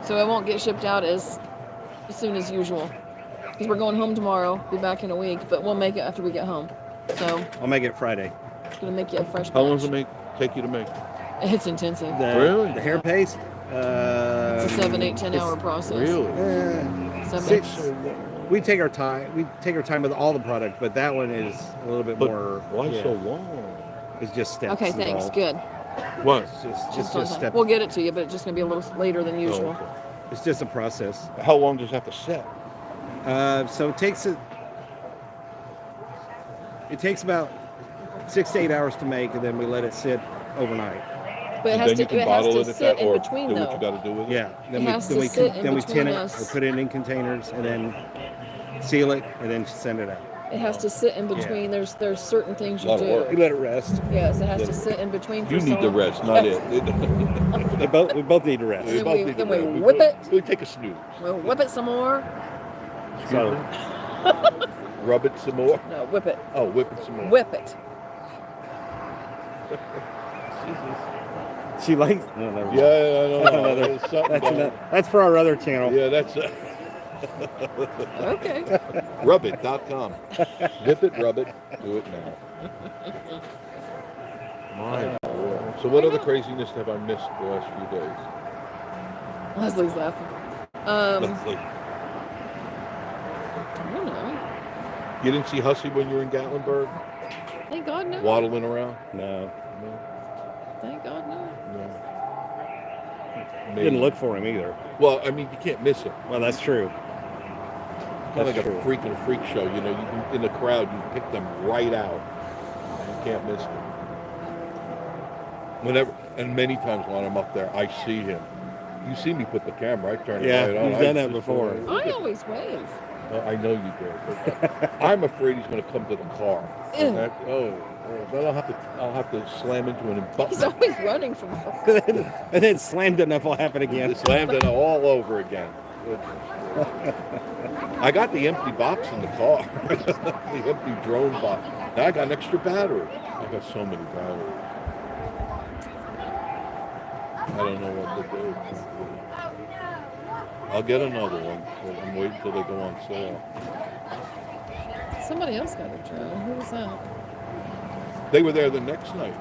So it won't get shipped out as soon as usual. Because we're going home tomorrow. Be back in a week, but we'll make it after we get home. So I'll make it Friday. it's gonna make you a fresh batch. How long does it take you to make? It's intensive. Really? The hair paste? It's a 7, 8, 10 hour process. Really? 7, We take our time. We take our time with all the product, but that one is a little bit But more. why so long? It's just steps. Okay, thanks. involved. Good. What? It's Just just steps. we'll get it to you, but it's just gonna be a little later than usual. Oh, okay. It's just a process. How long does it have to set? So it takes about 6 to 8 hours to make, and then we let it sit overnight. But it And has then to, you can it has bottle to it at sit that, in or between do what though. you got to do with it. Yeah. It has to sit in then we tin between it, us. or put it in containers, and then seal it, and then send it out. It has to sit in between. There's certain things you Lot of work. You do. let it rest. Yes, it has to sit in between. For You need so to long. rest, not Yes. it. We both need to rest. And then both we- need to then we rest. whip it. We take a snooze. We'll whip it some more. So Rub it some more. No, whip it. Oh, whip it some more. Whip it. she likes. No, never mind. Yeah, I know. That's another- There's something That's, going- that's for our other channel. Yeah, that's Okay. Rubbit.com. Whip it, rub it, do it now. My Lord. So what other craziness have I missed the last few days? Leslie's laughing. Let's see. I don't know. You didn't see Hussey when you were in Gatlinburg? Thank God no. Waddling around? No, No. Thank God no. No. didn't look for him either. Well, I mean, you can't miss him. Well, that's true. Kind of like That's a true. freak in a freak show. You know, you can, in the crowd, you pick them right out. You can't miss them. Whenever, and many times when I'm up there, I see him. You see me put the camera, I turn Yeah, it right on. you've I done that just- before. I always wave. I know you did. But I'm afraid he's going to come to the car. Ew. And that, then I'll have to slam into him and He's button. always running from her. And then slammed enough will happen again. Slammed it all over again. I got the empty box in the car. The empty drone box. Now I got an extra battery. I got so many batteries. I don't know what to do. I'll get another one. But I'm waiting till they go on sale. Somebody else got a drone. Who was that? They were there the next night.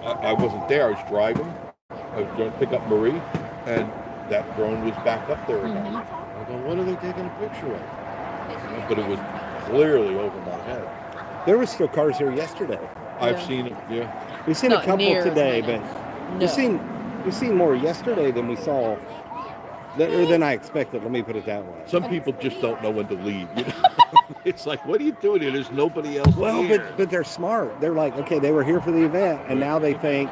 I wasn't there. I was driving. I was going to pick up Marie, and that drone was back up there again. I go, what are they taking a picture of? But it was clearly over my head. There were still cars here yesterday. I've Yeah. seen it. Yeah. We've seen Not a couple near as today, many. but No. we've seen more yesterday than we saw, or than I expected. Let me put it that way. Some people just don't know when to leave. You know? It's like, what are you doing here? There's nobody else Well, here. but they're smart. They're like, okay, they were here for the event, and now they think,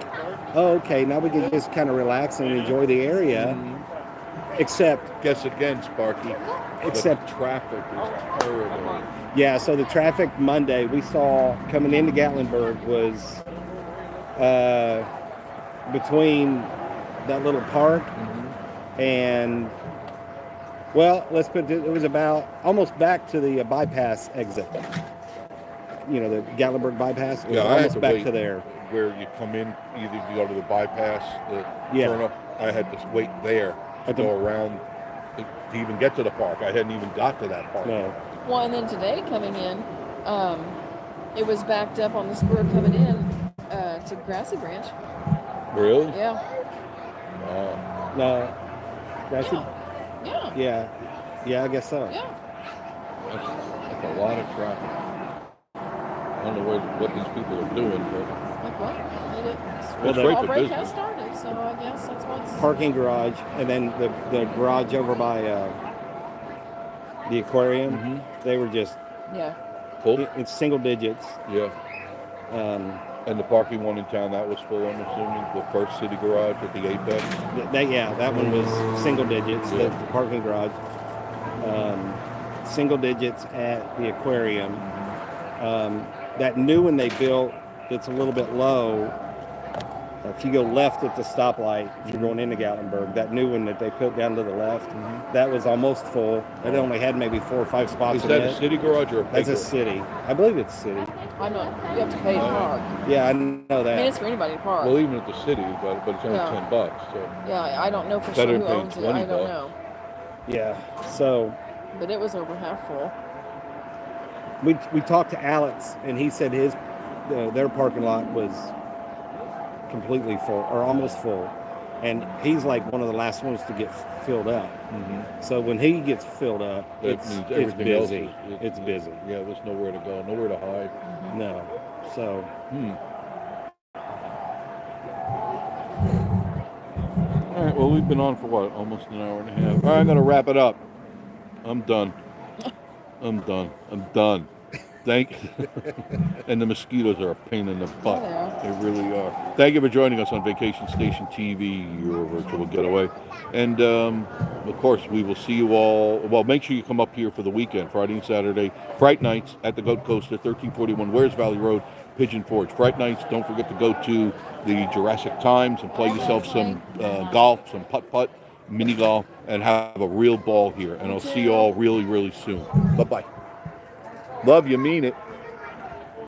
oh, okay, now we can just kind of relax and enjoy the area. Except, Guess again, Sparky. Except- the traffic is terrible. yeah. So the traffic Monday we saw coming into Gatlinburg was between that little park and, well, let's put it was about almost back to the bypass exit. You know, the Gatlinburg bypass. It was Yeah, I had almost to back wait. to there. Where you come in, either you go to the bypass, the Yeah. turn up. I had to wait there to At the- go around to even get to the park. I hadn't even got to that park. No. Well, and then today coming in, it was backed up on the spur coming in to Grassy Branch. Really? Yeah. No. That's Yeah. Yeah. Yeah. Yeah, I guess so. Yeah. That's a lot of traffic. I don't know what these people are doing, but Like what? They did. Well, the- great All for break business. has started, so I guess that's what's. Parking garage, and then the garage over by the aquarium. They were just Yeah. Full? it's single digits. Yeah. Um, And the parking one in town, that was full, I'm assuming. The first city garage at the Apex. that one was single digits. Yeah. The parking garage, single digits at the aquarium. That new one they built, it's a little bit low. If you go left at the stoplight, if you're going into Gatlinburg, that new one that they put down to the left, that was almost full. It only had maybe 4 or 5 spots Is in that it. a city garage or a That's a paper? city. I believe it's city. I'm not. You have to pay to park. Yeah, I know I mean, that. it's for anybody to park. Well, even at the city, but it's only Yeah. $10. So Yeah, I don't know for Better sure who pay owns it. I 20 don't bucks. know. Yeah. So But it was over half full. we talked to Alex, and he said their parking lot was completely full or almost full, and he's like one of the last ones to get filled up. So when he gets filled up, that it's means everything else busy. is- It's busy. Yeah, there's nowhere to go, nowhere to hide. No. So All right, well, we've been on for what? Almost an hour and a half. All right, I'm going to wrap it up. I'm done. I'm done. Thank and the mosquitoes are a pain in the butt. Yeah, They really are. Thank you for joining us on Vacation Station TV, your virtual getaway. And of course, we will see you all. Well, make sure you come up here for the weekend, Friday and Saturday, Fright Nights at the Goat Coaster, 1341 Wares Valley Road, Pigeon Forge. Fright Nights, don't forget to go to the Jurassic Times and play yourself some golf, some putt-putt, mini golf, and have a real ball here. And I'll see you all really, really soon. Bye-bye. Love you, mean it.